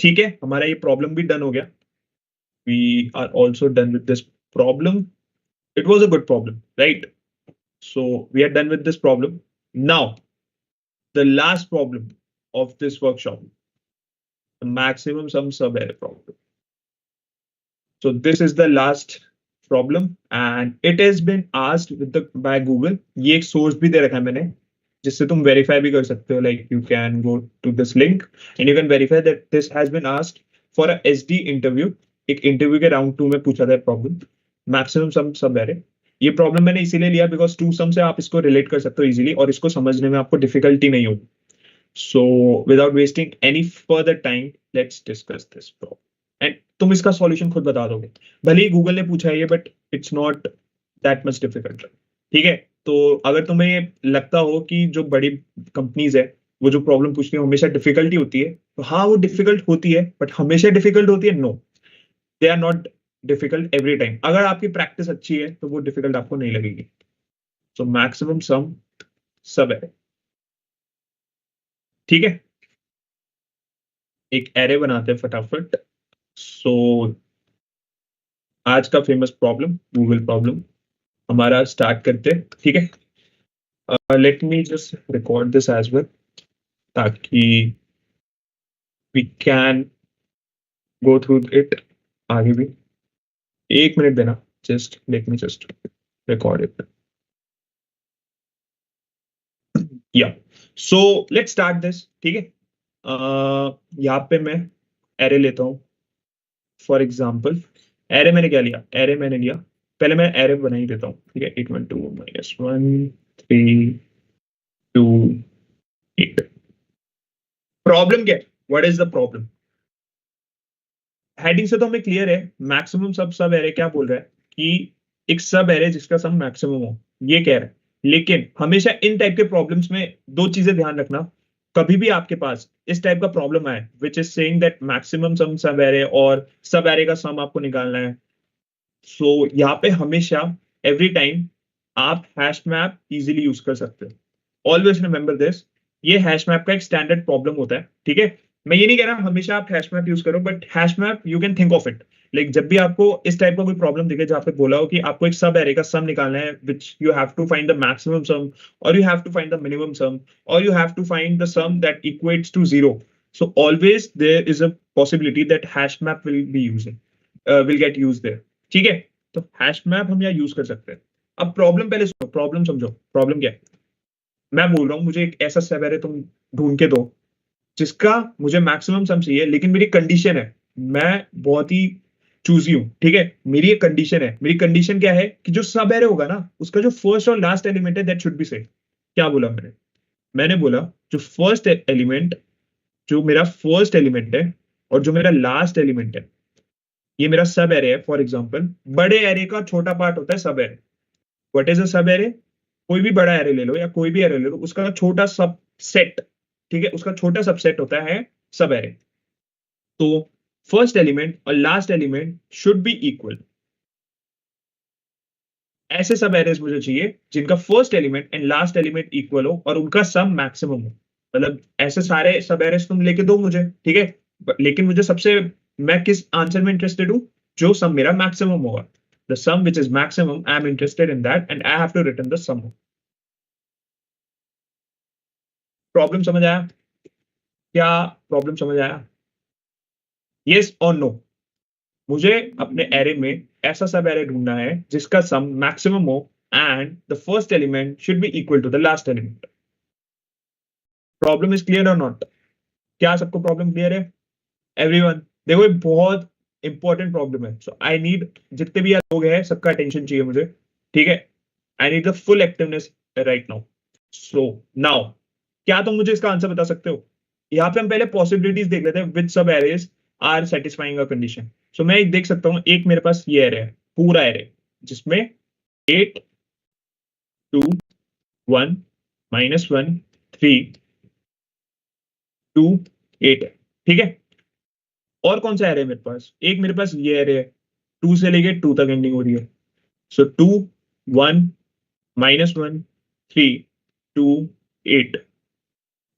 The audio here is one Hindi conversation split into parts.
ठीक है, हमारा ये प्रॉब्लम भी डन हो गया. We are also done with this problem. It was a good problem, right? So we are done with this problem. Now the last problem of this workshop, the maximum sum sub-array problem. So this is the last problem and it has been asked with the by Google. ये एक source भी दे रखा है मैंने जिससे तुम verify भी कर सकते हो. Like you can go to this link and you can verify that this has been asked for a SD interview. एक interview के round 2 में पूछा था problem. Maximum sum sub-array. ये प्रॉब्लम मैंने इसीलिए लिया बिकॉज टू सम से आप इसको रिलेट कर सकते हो इजीली और इसको समझने में आपको डिफिकल्टी नहीं होगी. So without wasting any further time, let's discuss this problem. And तुम इसका सॉल्यूशन खुद बता दोगे. भले ही गूगल ने पूछा है ये, but it's not that much difficult. ठीक है, तो अगर तुम्हें लगता हो कि जो बड़ी कंपनीज है वो जो प्रॉब्लम पूछती है हमेशा डिफिकल्टी होती है, तो हाँ वो डिफिकल्ट होती है, बट हमेशा डिफिकल्ट होती है? No, they are not difficult every time. अगर आपकी प्रैक्टिस अच्छी है तो वो डिफिकल्ट आपको नहीं लगेगी. सो मैक्सिमम सम सब है. ठीक है, एक एरे बनाते हैं फटाफट. सो आज का फेमस प्रॉब्लम, गूगल प्रॉब्लम हमारा स्टार्ट करते हैं. ठीक है, let me just record this as well ताकि we can go through it आगे भी. 1 मिनट देना, just let me just record it. Yeah so let's start this. ठीक है, यहाँ पे मैं एरे लेता हूँ. फॉर एग्जाम्पल एरे मैंने क्या लिया, एरे मैंने लिया, पहले मैं एरे बना ही देता हूँ. ठीक है, 812 -1 3 2 8. प्रॉब्लम क्या है, what is the problem? Heading से तो हमें क्लियर है. मैक्सिमम सब एरे क्या बोल रहा है कि एक सब एरे जिसका सम मैक्सिमम हो, ये कह रहा है. लेकिन हमेशा इन टाइप के प्रॉब्लम्स में दो चीजें ध्यान रखना. कभी भी आपके पास इस टाइप का प्रॉब्लम आए which is saying that maximum सम सब एरे और सब एरे का सम आपको निकालना है, सो यहाँ पे हमेशा एवरी टाइम आप हैश मैप इजीली यूज कर सकते हो. Always remember this. ये हैश मैप का एक स्टैंडर्ड प्रॉब्लम होता है. ठीक है, मैं ये नहीं कह रहा हमेशा आप हैश मैप यूज करो, but hash map you can think of it. Like जब भी आपको इस टाइप का कोई प्रॉब्लम दिखे जहाँ पे बोला हो कि आपको एक सब एरे का सम निकालना है which you have to find the maximum sum और you have to find the minimum sum और you have to find the sum that equates to zero, so always there is a possibility that hash map will be using will get use there. ठीक है, तो हैश मैप हम यहाँ यूज कर सकते हैं. अब प्रॉब्लम पहले सुनो, प्रॉब्लम समझो. प्रॉब्लम क्या है? मैं बोल रहा हूँ मुझे एक ऐसा सब एरे तुम ढूंढ के दो जिसका मुझे मैक्सिमम सम चाहिए, लेकिन मेरी कंडीशन है, मैं बहुत ही चूजी हूँ. ठीक है, मेरी एक कंडीशन है. मेरी कंडीशन क्या है कि जो सब एरे होगा ना उसका जो फर्स्ट और लास्ट एलिमेंट है दैट शुड बी सेम. क्या बोला मैंने? मैंने बोला जो फर्स्ट एलिमेंट, जो मेरा फर्स्ट एलिमेंट है और जो मेरा लास्ट एलिमेंट है, ये मेरा सब एरे है. फॉर एग्जाम्पल बड़े एरे का छोटा पार्ट होता है सब एरे. व्हाट इज अ सब एरे? कोई भी बड़ा एरे ले लो या कोई भी एरे ले लो, उसका छोटा सब सेट, ठीक है, उसका छोटा सबसेट होता है सब एरे. तो फर्स्ट एलिमेंट और last element should be equal. ऐसे सब एरेज मुझे चाहिए जिनका first element and last element equal हो और उनका सम मैक्सिमम हो. मतलब ऐसे सारे सब एरेज तुम लेके दो मुझे. ठीक है, लेकिन मुझे सबसे, मैं किस आंसर में इंटरेस्टेड हूं? जो सम मेरा मैक्सिमम होगा. The sum which is maximum, I am interested in that and I have to return the sum. Problem समझ आया? क्या प्रॉब्लम समझ आया? यस और नो? मुझे अपने एरे में ऐसा सब एरे ढूंढना है जिसका सम मैक्सिमम हो and the first element should be equal to the last element. Problem is clear और नॉट? क्या सबको प्रॉब्लम क्लियर है? एवरीवन? देखो ये बहुत इंपॉर्टेंट प्रॉब्लम है. सो आई नीड, जितने भी लोग हैं सबका अटेंशन चाहिए मुझे. ठीक है, आई need the full activeness right now. So now क्या तुम मुझे इसका आंसर बता सकते हो? यहाँ पे हम पहले पॉसिबिलिटीज देख लेते हैं which sub arrays are satisfying a condition. So मैं एक देख सकता हूँ, एक मेरे पास ये एरे है, पूरा एरे जिसमें 8 2 1 -1 3 2 8 है. ठीक है, और कौन सा एरे है मेरे पास? एक मेरे पास ये एरे है, 2 से लेके 2 तक एंडिंग हो रही है. सो 2 1 -1 3 2 8.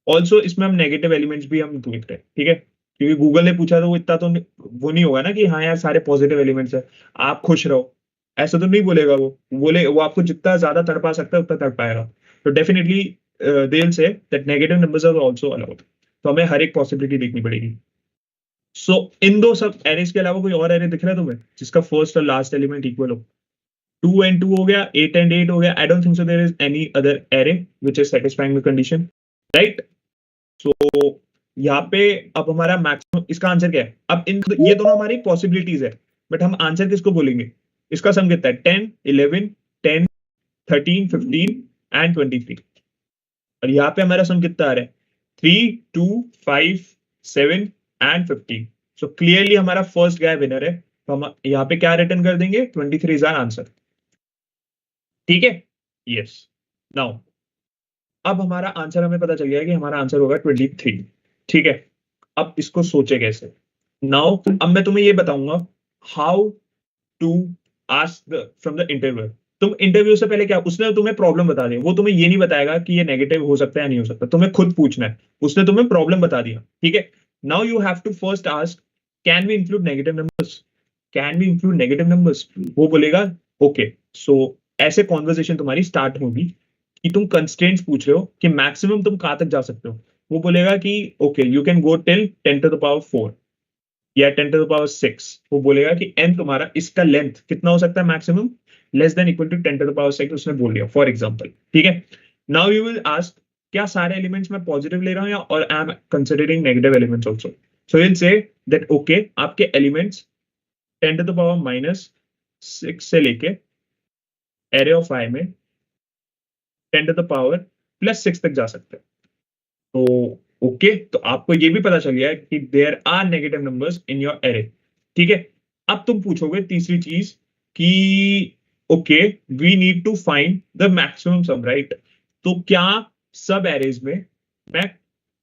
ऑल्सो इसमें हम नेगेटिव एलिमेंट्स भी हम देख रहे हैं. ठीक है, क्योंकि गूगल ने पूछा तो वो इतना तो वो नहीं होगा ना कि हाँ यार सारे पॉजिटिव एलिमेंट्स है, आप खुश रहो, ऐसा तो नहीं बोलेगा वो आपको जितना ज्यादा तड़पा सकता है उतना तड़पाएगा। तो definitely they will say that negative numbers are also allowed. तो हमें हर एक पॉसिबिलिटी देखनी पड़ेगी। सो इन दो सब एरेज के अलावा कोई और एरे दिख रहा है तुम्हें जिसका फर्स्ट और लास्ट एलिमेंट इक्वल हो? 2 and 2 हो गया, 8 and 8 हो गया। I don't think so there is any other array which is satisfying the condition, right? So यहाँ पे अब हमारा मैक्सिमम, इसका आंसर क्या है? अब इन ये दोनों हमारी पॉसिबिलिटीज है, बट हम आंसर किसको बोलेंगे? इसका सम कितना है? 10, 11, 10, 13, 15 एंड 23। और यहाँ पे हमारा सम कितना आ रहा है? 3, 2, 5, 7 एंड 15। सो क्लियरली हमारा फर्स्ट गाय विनर है। तो हम यहाँ पे क्या रिटर्न कर देंगे? 23 इज आवर आंसर। ठीक है, यस। नाउ अब हमारा आंसर हमें पता चल गया है कि हमारा आंसर होगा 23। ठीक है, अब इसको सोचे कैसे? नाउ अब मैं तुम्हें ये बताऊंगा how to ask from the interview. तुम इंटरव्यू से पहले क्या, उसने तुम्हें प्रॉब्लम बता दी, वो तुम्हें ये नहीं बताएगा कि ये नेगेटिव हो सकता है या नहीं हो सकता, तुम्हें खुद पूछना है। उसने तुम्हें प्रॉब्लम बता दिया, ठीक है। Now you have to first ask, can we include negative numbers? Can we include negative numbers? वो बोलेगा ओके। सो ऐसे कॉन्वर्सेशन तुम्हारी स्टार्ट होगी कि तुम कंस्ट्रेंट्स पूछ रहे हो कि मैक्सिमम तुम कहां तक जा सकते हो। वो बोलेगा कि okay you can go till 10 to the power 4 या 10 टू द पावर 6। वो बोलेगा कि एन तुम्हारा इसका लेंथ कितना हो सकता है maximum? Less than equal to 10 to the power 6 उसने बोल दिया फॉर एग्जांपल, ठीक है। नाउ यू विल आस्क, क्या सारे एलिमेंट्स मैं पॉजिटिव ले रहा हूं या और I am considering negative elements also? So will say that okay आपके एलिमेंट्स 10 टू द पावर -6 से लेके एरे ऑफ आई में 10 टू द पावर +6 तक जा सकते हैं। तो ओके, तो आपको ये भी पता चल गया है कि there are negative numbers in your array, ठीक है। अब तुम पूछोगे तीसरी चीज कि okay we need to find the maximum sum, right? तो क्या सब एरेज में मैं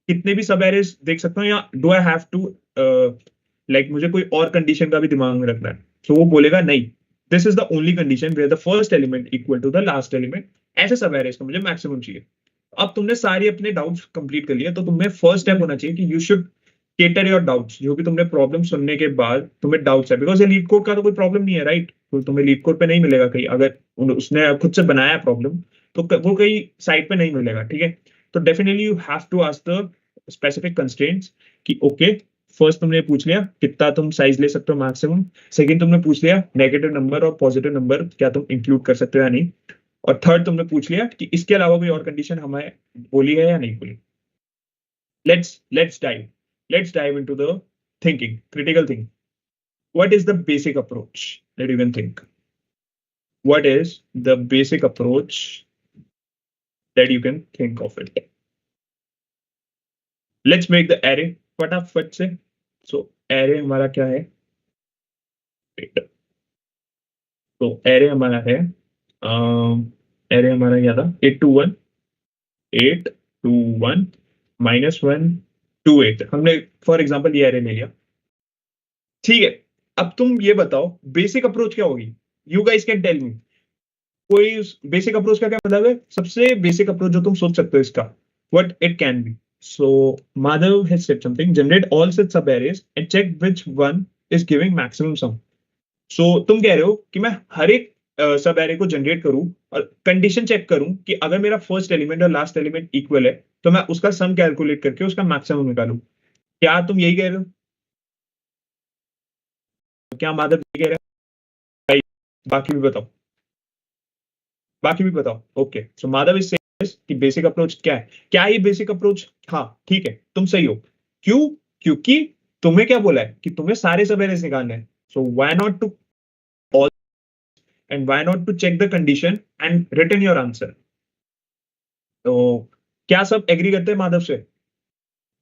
कितने भी सब एरेज देख सकता हूँ, या do I have to like मुझे कोई और कंडीशन का भी दिमाग में रखना है? तो वो बोलेगा नहीं, this is the only condition where the first element equal to the last element. ऐसे सब एरेज का मुझे मैक्सिमम चाहिए। अब तुमने सारी अपने डाउट्स कंप्लीट कर लिए, तो तुम्हें फर्स्ट स्टेप होना चाहिए कि you should cater your doubts. जो भी तुमने प्रॉब्लम सुनने के बाद तुम्हें डाउट्स है, बिकॉज ये लीड कोड का तो कोई प्रॉब्लम नहीं है, राइट? तो तुम्हें लीड कोड पे नहीं मिलेगा कहीं, अगर उसने खुद से बनाया प्रॉब्लम तो वो कहीं साइट पे नहीं मिलेगा, ठीक है। तो definitely you have to ask the specific constraints कि ओके फर्स्ट तुमने पूछ लिया कितना तुम साइज ले सकते हो मैक्सिमम, सेकंड तुमने पूछ लिया नेगेटिव नंबर और पॉजिटिव नंबर क्या तुम इंक्लूड कर सकते हो या नहीं, और थर्ड तुमने पूछ लिया कि इसके अलावा कोई और कंडीशन हमें बोली है या नहीं बोली। Let's dive into the thinking, critical thinking. What is the basic approach that you can think? What is the basic approach that you can think of it? Let's make the array फटाफट से। So array हमारा क्या है? तो array हमारा है array हमारा क्या था? 8 to 1 8 to 1 -1 to 8। हमने फॉर एग्जांपल ये array ले लिया, ठीक है। अब तुम ये बताओ बेसिक अप्रोच क्या होगी? You guys can tell me. कोई बेसिक अप्रोच का क्या मतलब है? सबसे बेसिक अप्रोच जो तुम सोच सकते हो इसका, what it can be. So Madhav has said something, generate all such sub arrays and check which one is giving maximum sum. So तुम कह रहे हो कि मैं हर एक सब एरे को जनरेट करूं और कंडीशन चेक करूं कि अगर मेरा फर्स्ट एलिमेंट और लास्ट एलिमेंट इक्वल है तो मैं उसका सम कैलकुलेट करके उसका मैक्सिमम निकालूं। क्या तुम यही कह रहे हो? क्या माधव यही कह रहे हैं भाई? बाकी भी बताओ, बाकी भी बताओ। ओके, सो माधव इज कि बेसिक अप्रोच क्या है? क्या ये बेसिक अप्रोच? हाँ ठीक है, तुम सही हो। क्यों? क्योंकि तुम्हें क्या बोला है कि तुम्हें सारे सब एरेज निकालने हैं। So why not to all and why not to check the condition and return your answer. तो क्या सब एग्री करते हैं माधव से?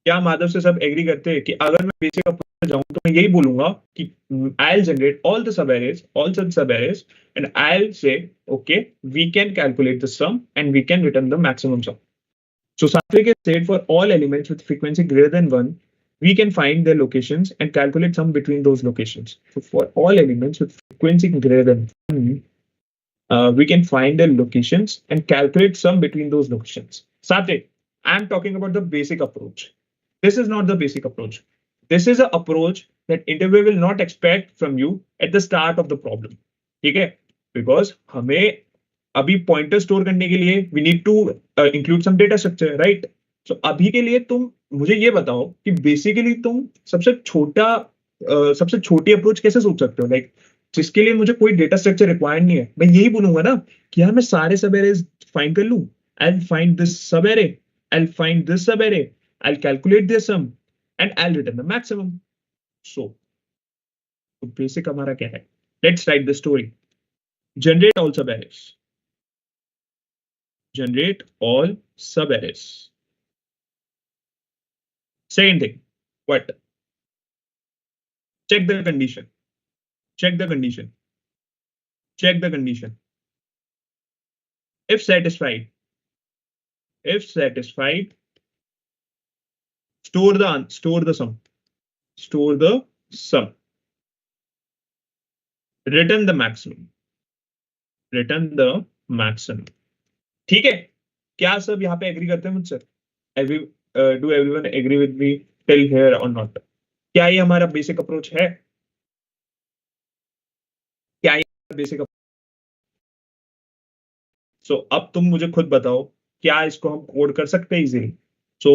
क्या माधव से सब एग्री करते हैं कि अगर मैं बेसिक अप्रोच पे जाऊं तो मैं यही बोलूंगा कि I will generate all the sub arrays, all such sub arrays, and I will say okay we can calculate the sum and we can return the maximum sum. So Satvik has said for all elements with frequency greater than 1, we can find their locations and calculate sum between those locations. So for all elements with frequency greater than 1, we can find their locations and calculate sum between those locations. Satvik, I am talking about the basic approach. This is not the basic approach. This is a approach that interview will not expect from you at the start of the problem, ठीक है? बिकॉज हमें अभी पॉइंटर स्टोर करने के लिए we need to include some data structure, right? So अभी के लिए तुम मुझे ये बताओ कि बेसिकली तुम सबसे छोटी अप्रोच कैसे सोच सकते हो, लाइक जिसके लिए मुझे कोई डेटा स्ट्रक्चर रिक्वायर्ड नहीं है। मैं यही बोलूंगा ना कि यार मैं सारे सब एरेज फाइंड कर लूं, आई फाइंड दिस सब एरे, आई फाइंड दिस सब array, I calculate this sum and I return the maximum. So basic हमारा क्या है? Let's write the story. Generate all subarrays, generate all subarrays. Second thing, what? Check the condition. Check the condition. Check the condition. If satisfied, store the sum. Store the sum. Return the maximum. Return the maximum. ठीक है? क्या सब यहाँ पे एग्री करते हैं मुझसे? Do everyone agree with me till here और नॉट? क्या ये हमारा बेसिक अप्रोच है? क्या ये बेसिक? सो अब तुम मुझे खुद बताओ, क्या इसको हम कोड कर सकते हैं easily? So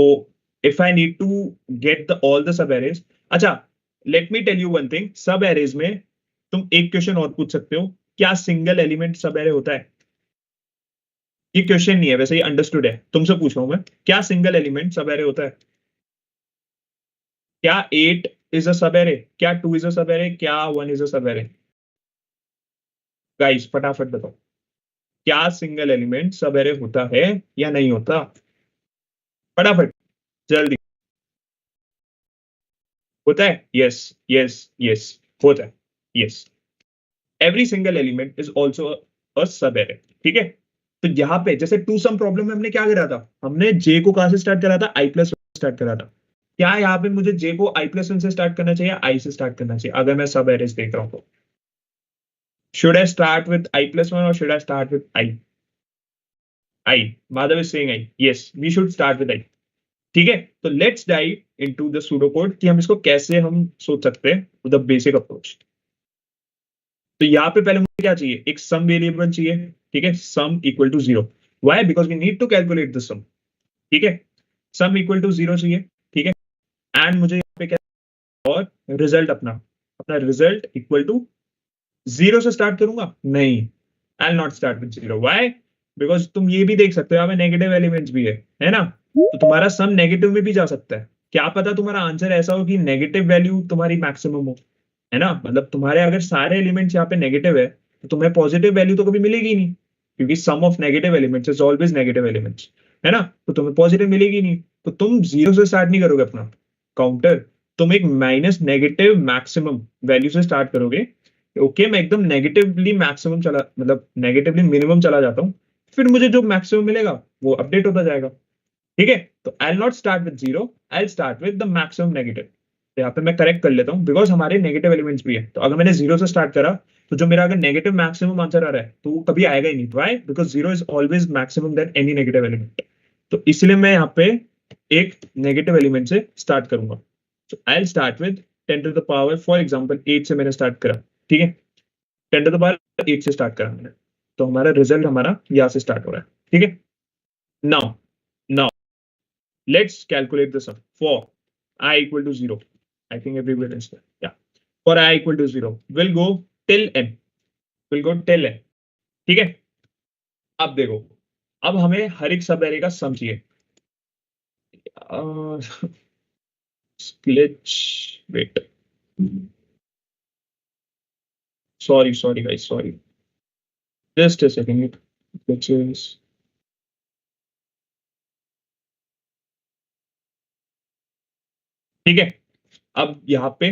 if I need to get the all the sub arrays, अच्छा let me tell you one thing, sub arrays में तुम एक क्वेश्चन और पूछ सकते हो, क्या सिंगल एलिमेंट सब एरे होता है? ये क्वेश्चन नहीं है, वैसे ही अंडरस्टूड है, तुमसे पूछ रहा हूं मैं, क्या सिंगल एलिमेंट सब एरे होता है? क्या 8 इज अ सब एरे? क्या 2 इज अ सब एरे? क्या 1 इज अ सब एरे? गाइस फटाफट बताओ, क्या सिंगल एलिमेंट सब एरे होता है या नहीं होता? फटाफट, जल्दी। होता है? यस, यस, यस, होता है, yes. Every single element is also a सब एरे, ठीक है? तो यहाँ पे जैसे टू सम प्रॉब्लम में हमने क्या करा था, हमने जे को कहां से स्टार्ट करा था? आई प्लस स्टार्ट करा था। क्या यहाँ पे मुझे जे को आई प्लस वन से स्टार्ट करना चाहिए, आई से स्टार्ट करना चाहिए अगर मैं सब एरेज देख रहा हूँ तो? Should I start with i plus one और should I start with i? I, Madhav is saying i, yes we should start with i, ठीक है? तो let's dive into the pseudo code कि हम इसको कैसे हम सोच सकते हैं विद द बेसिक अप्रोच। तो यहाँ पे पहले मुझे क्या चाहिए? एक सम वेरिएबल चाहिए, ठीक है? Sum equal to 0। Why? Because we need to calculate the sum, ठीक है? सम इक्वल टू 0 चाहिए, ठीक है? एंड मुझे यहाँ पे क्या, और रिजल्ट अपना अपना रिजल्ट इक्वल टू 0 से स्टार्ट करूंगा? नहीं, I not start with 0। Why? Because तुम ये भी देख सकते हो यहाँ पे नेगेटिव एलिमेंट्स भी है ना? तो तुम्हारा सम नेगेटिव में भी जा सकता है। क्या पता तुम्हारा आंसर ऐसा हो कि नेगेटिव वैल्यू तुम्हारी मैक्सिमम हो, है ना? मतलब तुम्हारे अगर सारे एलिमेंट्स यहाँ पे नेगेटिव है तो तुम्हें पॉजिटिव वैल्यू तो कभी मिलेगी नहीं, क्योंकि sum of negative elements is always negative elements, है ना? तो तुम्हें पॉजिटिव मिलेगी नहीं, तो तुम 0 से स्टार्ट नहीं करोगे अपना काउंटर, तुम एक माइनस नेगेटिव मैक्सिमम वैल्यू से स्टार्ट करोगे। ओके, मैं एकदम नेगेटिवली मैक्सिमम चला, मतलब नेगेटिवली मिनिमम चला जाता हूँ, फिर मुझे जो मैक्सिमम मिलेगा वो अपडेट होता जाएगा, ठीक है? तो I not start with 0, I start with the maximum negative. तो यहाँ पे मैं करेक्ट कर लेता हूँ बिकॉज हमारे नेगेटिव एलिमेंट्स भी है, तो अगर मैंने 0 से स्टार्ट करा तो जो मेरा अगर नेगेटिव मैक्सिमम आंसर आ रहा है तो वो कभी आएगा ही नहीं। Why? Because 0 is always maximum then any negative element. तो इसलिए मैं यहाँ पे एक नेगेटिव एलिमेंट से स्टार्ट करूंगा। तो I start with 10 to the power, for example 8 से मैंने स्टार्ट करा, ठीक है? 10 टू द पावर 8 से स्टार्ट करा मैंने, तो हमारा रिजल्ट हमारा यहाँ से स्टार्ट हो रहा है, ठीक है? Now now let's calculate the sum for I equal to 0. I think everybody is there. Yeah. For I equal to 0, we'll go till n. We'll go till n. ठीक है? अब देखो, अब हमें हर एक सब एरे का सम चाहिए। glitch, wait. Sorry guys, sorry. Just a second. It glitches. ठीक है? अब यहाँ पे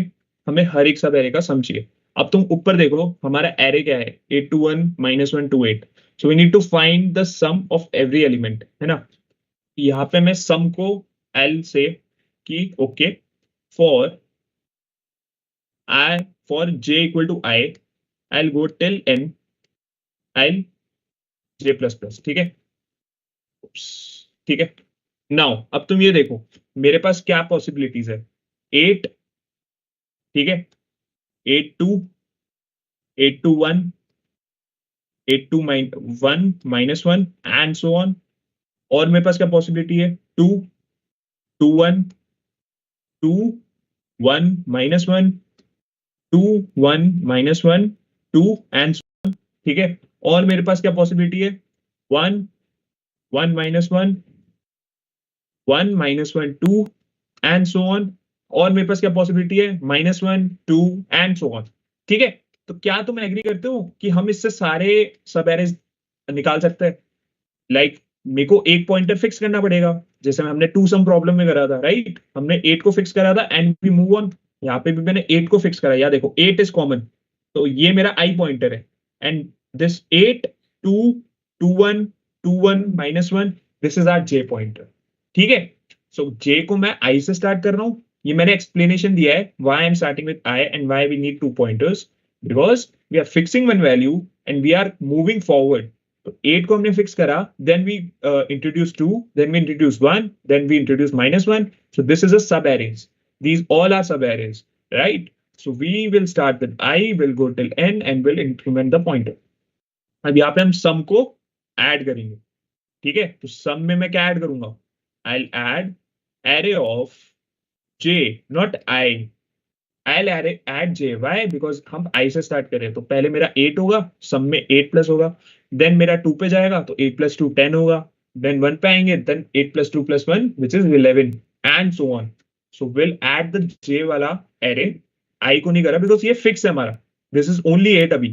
हमें हर एक सब एरे का सम चाहिए। अब तुम ऊपर देखो, हमारा एरे क्या है? 8 to 1 -1 to 8। So we need to find the sum of every element, है ना? यहाँ पे मैं सम को एल से कि okay for I, for J equal to I, I go till N, I J plus plus, ठीक है? ठीक है? नाउ अब तुम ये देखो, मेरे पास क्या पॉसिबिलिटीज है? 8 ठीक है, 8 2, 8 2 1, 8 2 1 -1 एंड सो ऑन। और मेरे पास क्या पॉसिबिलिटी है, 2 2 1, 2 1 -1, 2 1 -1, 2 एंड, ठीक है। और मेरे पास क्या पॉसिबिलिटी है, 1 1 -1, 1 -1 2 एंड सो ऑन। और मेरे पास क्या पॉसिबिलिटी है, -1 2 एंड सो ऑन। ठीक है, तो क्या तुम एग्री करते हो कि हम इससे सारे सब एरेज निकाल सकते हैं? लाइक मेरे को एक पॉइंटर फिक्स करना पड़ेगा, जैसे हमने टू सम प्रॉब्लम में करा था, राइट? हमने 8 को फिक्स करा था एंड वी मूव ऑन। यहाँ पे भी मैंने 8 को फिक्स करा, या देखो 8 इज कॉमन, तो ये मेरा आई पॉइंटर है। And this 8 2 2 1 2 1 -1, this is R J pointer. ठीक है, सो जे को मैं आई से स्टार्ट कर रहा हूं। ये मैंने एक्सप्लेनेशन दिया है why I am starting with I and why we need two pointers, because we are fixing one value and we are moving forward. तो 8 को हमने फिक्स करा, then we introduce 2, then we introduce 1, then we introduce -1। So this is a subarrays, these all are sub arrays, right? So we will start with I, will go till n and will increment the pointer. अब यहाँ पे हम sum को ऐड करेंगे, ठीक है? तो sum में मैं क्या ऐड करूंगा, I'll add array of j, not I. I'll add j. Why? Because हम I से स्टार्ट करें, तो पहले मेरा 8 होगा, सम में 8 प्लस होगा, देन मेरा 2 पे जाएगा तो 8 प्लस 2 10 होगा, देन 1 पे आएंगे, then 8 plus 2 plus 1 which is 11 and so on. So will add the j वाला एरे। I को नहीं करा बिकॉज ये फिक्स है हमारा, दिस इज ओनली 8 अभी,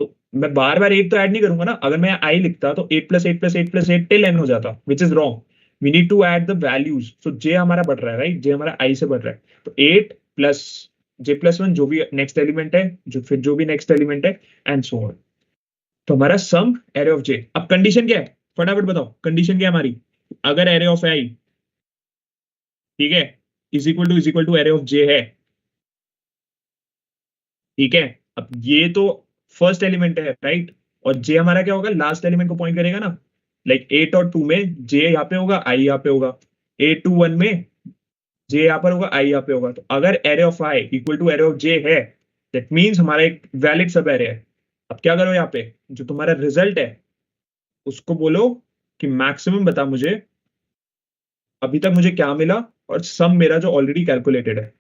तो मैं बार बार 8 तो ऐड नहीं करूंगा ना। अगर मैं I लिखता तो 8 plus 8 plus 8 plus 8 till n हो जाता, which is wrong. We need to add the values, so j हमारा बढ़ रहा है, राइट? j हमारा I से बढ़ रहा है, तो 8 प्लस j+1 जो भी नेक्स्ट एलिमेंट है, जो भी नेक्स्ट एलिमेंट है एंड सो ऑन। तो हमारा सम एरे ऑफ j। अब कंडीशन क्या है, फटाफट बताओ कंडीशन क्या है हमारी। अगर एरे ऑफ i, ठीक है, is equal to array of j है, ठीक है। अब ये तो फर्स्ट एलिमेंट है, राइट? और j हमारा क्या होगा, लास्ट एलिमेंट को पॉइंट करेगा ना। लाइक 8 और 2 में j यहाँ पे होगा, i यहाँ पे होगा। 8 2 1 में j यहाँ पर होगा, i यहाँ पे होगा। तो अगर array of i equal to array of j है, दैट मीन्स हमारा एक वैलिड सब एरे है। अब क्या करो, यहाँ पे जो तुम्हारा रिजल्ट है उसको बोलो कि मैक्सिमम बता मुझे अभी तक मुझे क्या मिला, और सम मेरा जो ऑलरेडी कैलकुलेटेड है,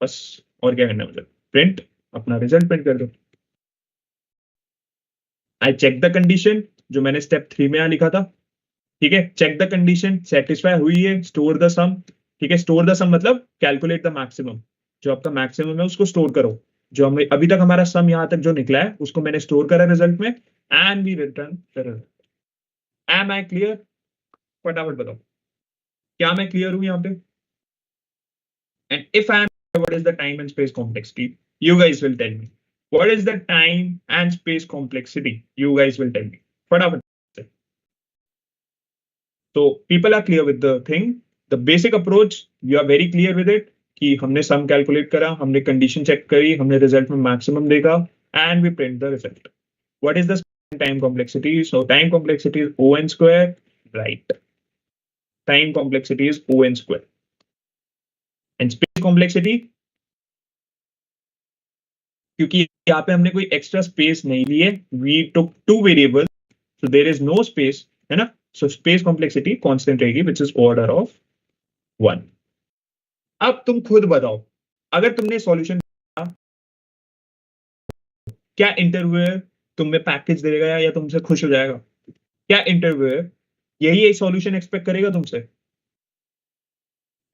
बस। और क्या करना है मुझे, प्रिंट, अपना रिजल्ट प्रिंट कर दो। आई चेक द कंडीशन, जो मैंने स्टेप 3 में यहां लिखा था, ठीक है। चेक द कंडीशन, सेटिस्फाई हुई है, स्टोर द सम। ठीक है, स्टोर द सम मतलब कैलकुलेट द मैक्सिमम, जो आपका मैक्सिमम है उसको स्टोर करो। जो हमें अभी तक हमारा सम यहां तक जो निकला है उसको मैंने स्टोर करा रिजल्ट में, and we return the result. Am I clear? फटाफट बताओ, क्या मैं क्लियर हूं यहाँ पे? And if I am, what is the time and space complexity? You guys will tell me what is the time and space complexity, you guys will tell me फटाफट। So people are clear with the thing. The basic approach, you are very clear with it कि हमने सम कैलकुलेट करा, हमने कंडीशन चेक करी, हमने रिजल्ट में मैक्सिमम देखा, and we print the result. What is the time complexity? So time complexity is O n square, right? Time complexity is O n square। And space complexity, क्योंकि यहाँ पे हमने कोई एक्स्ट्रा स्पेस नहीं ली है, we took two variable, so there is no space, है ना? सो स्पेस कॉम्प्लेक्सिटी कांस्टेंट रहेगी, विच इज ऑर्डर ऑफ 1। अब तुम खुद बताओ, अगर तुमने सॉल्यूशन, क्या इंटरव्यूअर तुम्हें पैकेज देगा या तुमसे खुश हो जाएगा? क्या इंटरव्यूअर यही एक सॉल्यूशन एक्सपेक्ट करेगा तुमसे?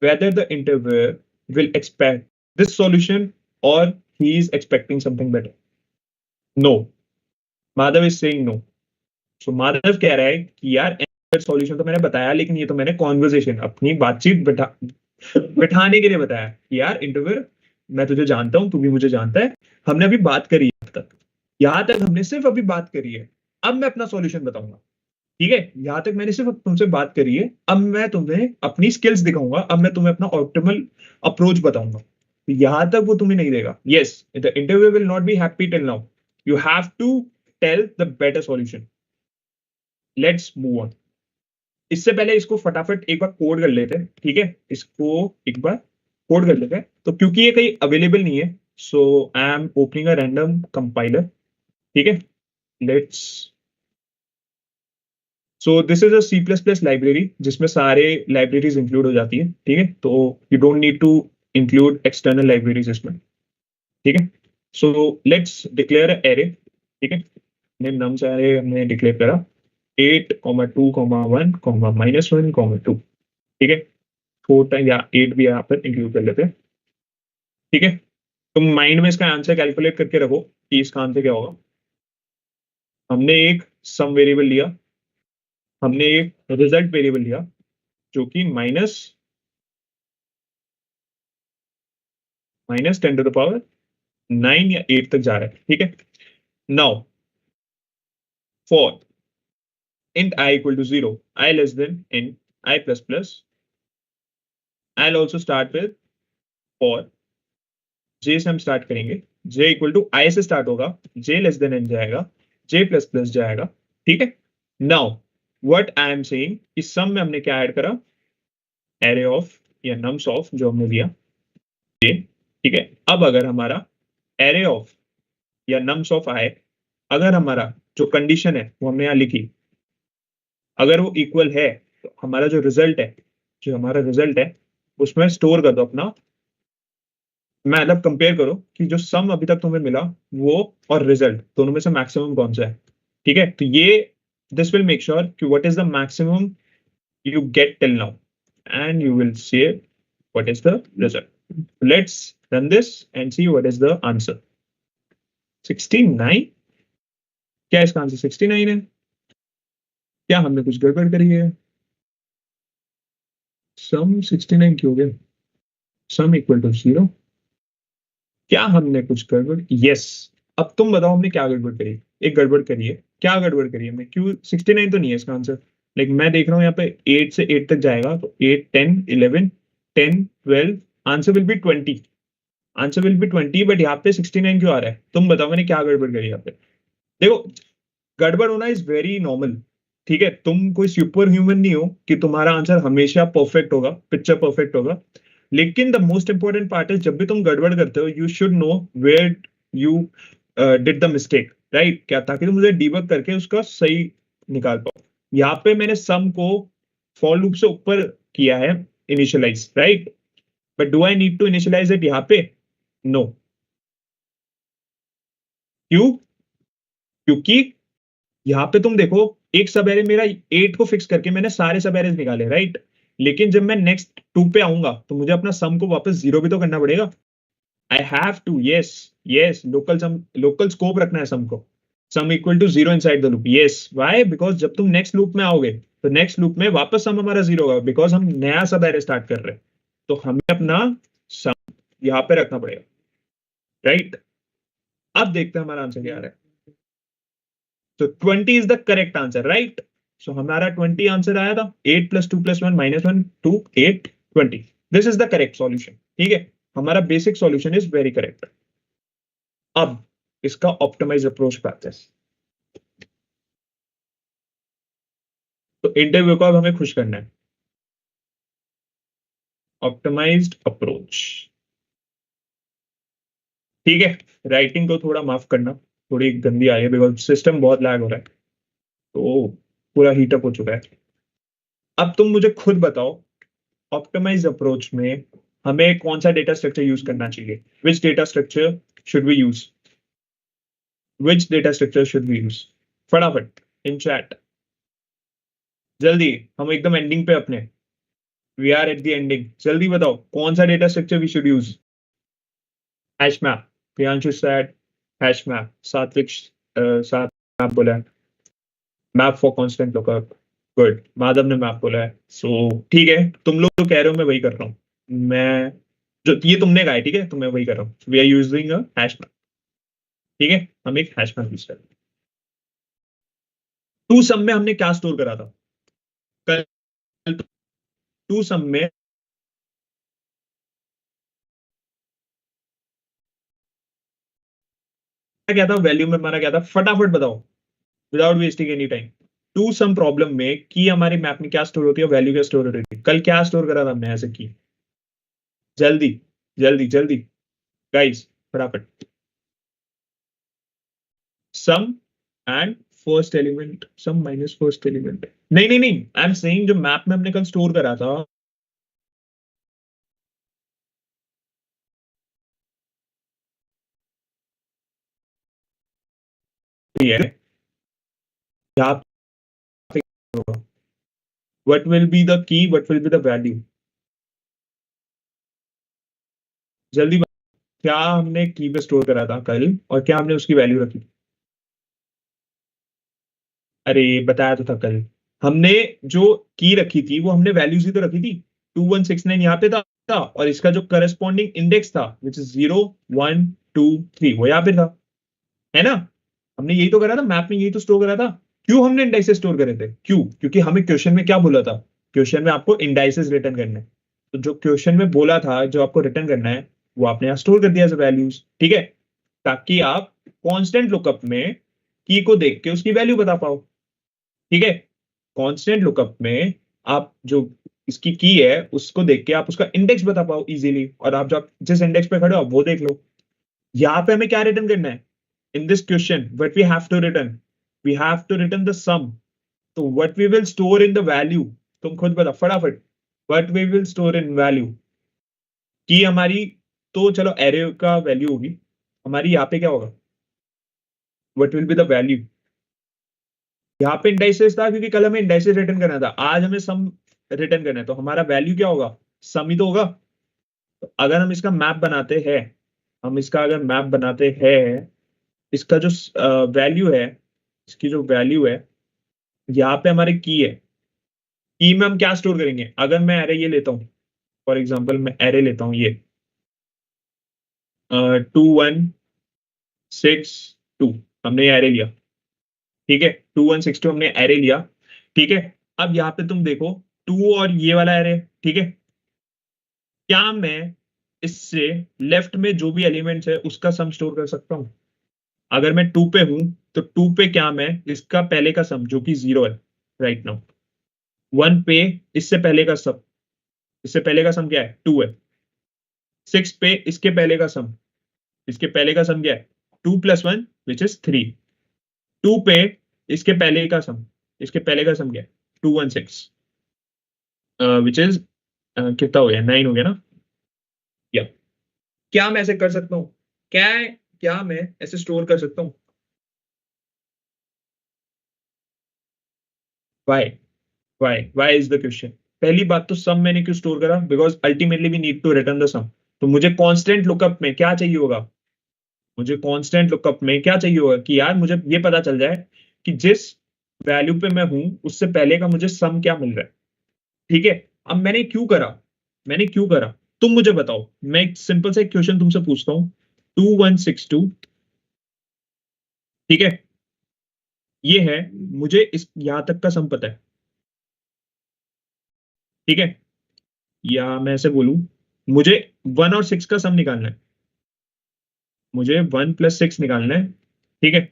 Whether the interviewer will expect this solution और he is expecting something better? No, Madhav is saying no. So Madhav कह रहा है कि यार सॉल्यूशन तो मैंने बताया, लेकिन ये तो मैंने कॉन्वर्सेशन, अपनी बातचीत बिठाने के लिए बताया कि यार इंटरव्यूअर, मैं तुझे जानता हूं, तू भी मुझे जानता है, हमने अभी बात करी है अब तक, यहां तक हमने सिर्फ अभी बात करी है, अब मैं अपना सॉल्यूशन बताऊंगा। ठीक है, यहां तक मैंने सिर्फ तुमसे बात करी है, अब मैं तुम्हें अपनी स्किल्स दिखाऊंगा, अब मैं तुम्हें अपना ऑप्टिमल अप्रोच बताऊंगा। यहां तक वो तुम्हें नहीं देगा। Yes, the interview will not be happy till now, you have to tell the better solution. Let's move on. इससे पहले इसको फटाफट एक बार कोड कर लेते हैं, ठीक है? इसको एक बार कोड कर लेते हैं। तो क्योंकि ये कहीं अवेलेबल नहीं है, so I am opening a random compiler. ठीक है, let's, so this is a C plus plus library जिसमें सारे लाइब्रेरीज इंक्लूड हो जाती है। ठीक है, तो you don't need to include external libraries इसमें। ठीक है, सो लेट्स डिक्लेयर एरे। ठीक है, हमने नम्स एरे हमने डिक्लेयर करा 8, 2, 1, -1, 2। ठीक है, 4 या 8 भी यहाँ पर इंक्लूड कर लेते हैं। ठीक है, तुम माइंड में इसका आंसर कैलकुलेट करके रखो कि इसका आंसर क्या होगा। हमने एक सम वेरिएबल लिया, हमने एक रिजल्ट वेरिएबल लिया जो कि -10⁻9 या 8 तक जा रहा है। ठीक है, now for int I equal to 0, I less than int I plus plus, I'll also start with for j से हम स्टार्ट करेंगे, j इक्वल टू I से स्टार्ट होगा, j लेस देन n जाएगा, j प्लस प्लस जाएगा। ठीक है, now what I am saying, इस सम में हमने क्या ऐड करा, एरे ऑफ या नम्स ऑफ जो हमने दिया ये। ठीक है, अब अगर हमारा एरे ऑफ या नम्स ऑफ आए, अगर हमारा जो कंडीशन है वो हमने यहाँ लिखी, अगर वो इक्वल है तो हमारा जो रिजल्ट है, जो हमारा रिजल्ट है उसमें स्टोर कर दो अपना, मतलब कंपेयर करो कि जो सम अभी तक तुम्हें मिला वो और रिजल्ट दोनों में से मैक्सिमम कौन सा है। ठीक है, तो ये दिस विल मेक श्योर कि what is the maximum you get till now, and you will see what is the result. Let's run this and see what is the answer. 69। क्या इसका आंसर 69 है? क्या हमने कुछ गड़बड़ करी है? सम 69 क्यों हो गया? Sum equal to 0। क्या हमने कुछ गड़बड़? यस। अब तुम बताओ हमने क्या गड़बड़ करी? एक गड़बड़ करी है, क्या गड़बड़ करी है हमने? क्यों 69 तो नहीं है इसका आंसर, लेकिन मैं देख रहा हूँ यहाँ पे 8 से 8 तक जाएगा, तो 8 10 11 10 12, answer will B 20। Answer will B 20, but यहाँ पे 69 क्यों आ रहा है? तुम बताओ मैंने क्या गड़बड़ करी यहाँ पे? देखो, गड़बड़ होना इज वेरी नॉर्मल। ठीक है, तुम कोई सुपर ह्यूमन नहीं हो कि तुम्हारा आंसर हमेशा परफेक्ट होगा, पिक्चर परफेक्ट होगा। लेकिन the most important part is जब भी तुम गड़बड़ करते हो, you should know where you did the mistake, right? क्या, ताकि तुम मुझे डीबग करके उसका सही निकाल पाओ। यहाँ पे मैंने सम को फॉर लूप से ऊपर किया है initialise, right? But do I need to initialise it यहाँ पे? नो। क्यों? क्योंकि यहाँ पे तुम देखो, एक सब एरे मेरा 8 को फिक्स करके मैंने सारे सब एरेज निकाले, राइट? लेकिन जब मैं नेक्स्ट 2 पे आऊंगा तो मुझे अपना सम को वापस 0 भी तो करना पड़ेगा। I have to, yes yes, local sum, local scope रखना है सम को, sum equal to 0 inside the loop. Yes, why? Because जब तुम नेक्स्ट लूप में आओगे तो नेक्स्ट लूप में वापस सम हमारा 0 होगा, बिकॉज हम नया सब एरे स्टार्ट कर रहे हैं, तो हमें अपना सम यहाँ पे रखना पड़ेगा, राइट? अब देखते हैं हमारा आंसर क्या आ रहा है। तो 20 is the correct answer, right? So हमारा 20 आंसर आया था। 8 + 2 + 1 -1 2 8 20, this is the correct solution. ठीक है, हमारा basic solution is very correct. अब इसका ऑप्टिमाइज अप्रोच पाते हैं। तो इंटरव्यू को अब हमें खुश करना है। ऑप्टिमाइज्ड अप्रोच, ठीक है। राइटिंग को थोड़ा माफ करना, थोड़ी गंदी आई है बिकॉज सिस्टम बहुत लैग हो रहा है, तो पूरा हीटअप हो चुका है। अब तुम मुझे खुद बताओ, ऑप्टिमाइज अप्रोच में हमें कौन सा डेटा स्ट्रक्चर यूज करना चाहिए? Which data structure should we use? Which data structure should we use? फटाफट इन चैट, जल्दी, हम एकदम एंडिंग पे अपने, we are at the ending, जल्दी बताओ कौन सा data structure we should use? Hash map, Priyanshu said hash map, Satvik सात मैप बोला है, map for constant lookup, good, Madhav ने मैप बोला है। सो ठीक है, तुम लोग जो कह रहे हो मैं वही कर रहा हूँ, मैं जो ये तुमने कहा है, ठीक है, तो मैं वही कर रहा हूँ। We are using a hash map. ठीक है, हम एक हैश मैप यूज कर रहे हैं। टू सम में हमने क्या स्टोर करा था कल? टू सम में क्या था? वैल्यू में हमारा क्या था? फटाफट बताओ, without wasting any time. Two sum problem में की हमारी मैप में क्या स्टोर होती है? वैल्यू क्या स्टोर होती है? कल क्या स्टोर करा था हमने ऐसे की? जल्दी जल्दी जल्दी गाइस, फटाफट। Sum and first element, sum minus first element, नहीं नहीं नहीं, आई एम सेइंग जो मैप में हमने कल स्टोर करा था। ये है यहाँ पे, what will be the key, what will be the value, जल्दी बता। क्या हमने की में स्टोर करा था कल, और क्या हमने उसकी वैल्यू रखी? अरे बताया तो था कल। हमने जो की रखी थी वो हमने वैल्यूज ही तो रखी थी। 2169 यहाँ पे था, और इसका जो करस्पॉन्डिंग इंडेक्स था विच इज 0 1 2 3, वो यहाँ पे था, है ना? हमने यही तो करा था, मैप में यही तो स्टोर करा था। क्यों हमने इंडाइसेस स्टोर करे थे? क्यों? क्योंकि हमें क्वेश्चन में क्या बोला था? क्वेश्चन में आपको इंडाइसेस रिटर्न करना है। तो जो क्वेश्चन में बोला था, जो आपको रिटर्न करना है, वो आपने यहाँ स्टोर कर दिया एज वैल्यूज, ठीक है? ताकि आप कांस्टेंट लुकअप में की को देख के उसकी वैल्यू बता पाओ, ठीक है? कांस्टेंट लुकअप में आप जो इसकी की है उसको देख के आप उसका इंडेक्स बता पाओ इजीली, और आप जो जिस इंडेक्स पे खड़े हो आप वो देख लो। यहाँ पे हमें क्या रिटर्न करना है? in this question what we have to return, we have to return the sum. तो what we will store in the value, तुम खुद बता फटाफट। what we will store in value, की हमारी, तो चलो एरे का वैल्यू होगी हमारी, यहाँ पे क्या होगा? what will be the value? यहाँ पे इंडाइसेस था क्योंकि कल हमें इंडाइसेस रिटर्न करना था, आज हमें सम रिटर्न करना है, तो हमारा वैल्यू क्या होगा? सम ही तो होगा। तो अगर हम इसका मैप बनाते हैं, हम इसका अगर मैप बनाते हैं, इसका जो वैल्यू है, इसकी जो वैल्यू है, यहाँ पे हमारी की है। की में हम क्या स्टोर करेंगे? अगर मैं एरे ये लेता हूँ, फॉर एग्जाम्पल मैं एरे लेता हूँ ये 2162, हमने ये एरे लिया, ठीक है? 2162 हमने एरे लिया, ठीक है? अब यहाँ पे तुम देखो, टू और ये वाला एरे, ठीक है? क्या मैं इससे लेफ्ट में जो भी एलिमेंट्स है उसका सम स्टोर कर सकता हूँ? अगर मैं टू पे हूं, तो टू पे क्या मैं इसका पहले का सम जो कि जीरो है राइट नाउ, वन पे इससे पहले का सम, इससे पहले का सम क्या है? टू है। सिक्स पे इसके पहले का सम, इसके पहले का सम क्या है? 2 + 1 विच इज 3। टू पे इसके पहले का सम, इसके पहले का सम क्या है? 216 विच इज कितना हो गया? 9 हो गया ना? या क्या मैं ऐसे कर सकता हूँ? क्या क्या मैं ऐसे स्टोर कर सकता हूँ? Why? Why is the question. पहली बात तो सम मैंने क्यों स्टोर करा? Because ultimately we need to return the sum. तो मुझे कांस्टेंट लुकअप में क्या चाहिए होगा? मुझे कांस्टेंट लुकअप में क्या चाहिए होगा कि यार मुझे ये पता चल जाए कि जिस वैल्यू पे मैं हूं उससे पहले का मुझे सम क्या मिल रहा है, ठीक है? अब मैंने क्यों करा? मैंने क्यों करा? तुम मुझे बताओ। मैं एक सिंपल सा क्वेश्चन तुमसे पूछता हूँ। 2162, ठीक है? ये है, मुझे इस यहां तक का सम पता है, ठीक है? या मैं ऐसे बोलूं, मुझे 1 और 6 का सम निकालना है, मुझे 1 + 6 निकालना है, ठीक है?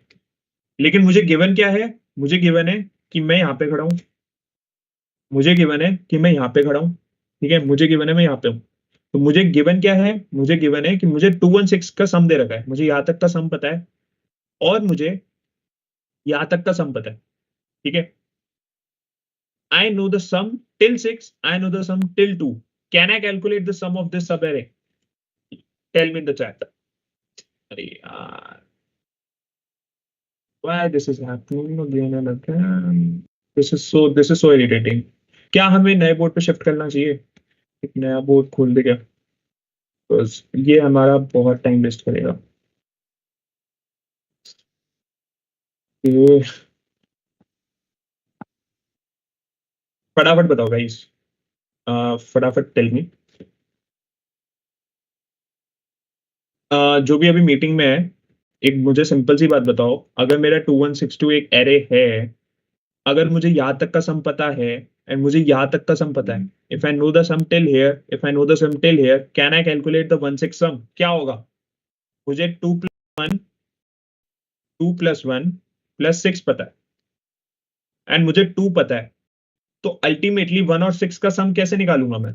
लेकिन मुझे गिवन क्या है? मुझे गिवन है कि मैं यहाँ पे खड़ा हूँ, मुझे गिवन है कि मैं यहाँ पे खड़ा हूँ, ठीक है? मुझे गिवन है मैं यहाँ पे हूँ। तो मुझे गिवन क्या है? मुझे गिवन है कि मुझे 2 1 6 का सम दे रखा है, मुझे यहाँ तक का सम पता है, और मुझे यहाँ तक का सम पता है, ठीक है? I know the sum till 6, I know the sum till 2। Can I calculate the sum of this सब array? Tell me in the chat. अरे यार, why this is happening again and again? This is so irritating. क्या हमें नए बोर्ड पे शिफ्ट करना चाहिए? एक नया बोर्ड खोल दे क्या? बस ये हमारा बहुत टाइम वेस्ट करेगा। ये फटाफट बताओ गाइस, फटाफट टेल मी। जो भी अभी मीटिंग में है, एक मुझे सिंपल सी बात बताओ। अगर मेरा 2162 एक एरे है, अगर मुझे यहाँ तक का सम पता है, एंड मुझे यहाँ तक का सम पता है, if I know the sum till here, if I know the sum till here, can I calculate the 1 6 sum? क्या होगा? मुझे 2 + 1, 2 + 1 + 6 पता है, एंड मुझे 2 पता है। तो अल्टीमेटली 1 और 6 का सम कैसे निकालूंगा मैं?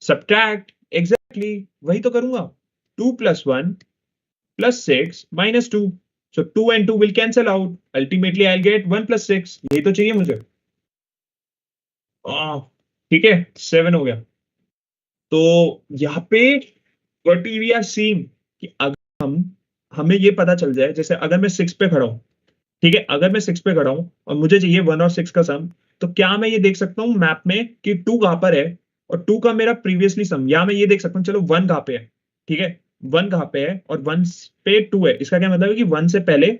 सब्ट्रैक्ट, एग्जैक्टली वही तो करूंगा। 2 + 1 + 6 - 2, so 2 and 2 will cancel out, ultimately I'll get 1 + 6, यही तो चाहिए मुझे। ठीक है, 7 हो गया। तो यहाँ पे what we are seeing कि अगर हमें ये पता चल जाए, जैसे अगर मैं 6 पे खड़ा हूं, ठीक है, अगर मैं 6 पे खड़ा हूं और मुझे चाहिए 1 और 6 का सम, तो क्या मैं ये देख सकता हूँ मैप में कि 2 कहां पर है और 2 का मेरा प्रीवियसली सम, या मैं ये देख सकता हूँ चलो 1 कहां पे है, ठीक है, 1 कहां पे है और 1 पे 2 है। इसका क्या मतलब है कि 1 से पहले,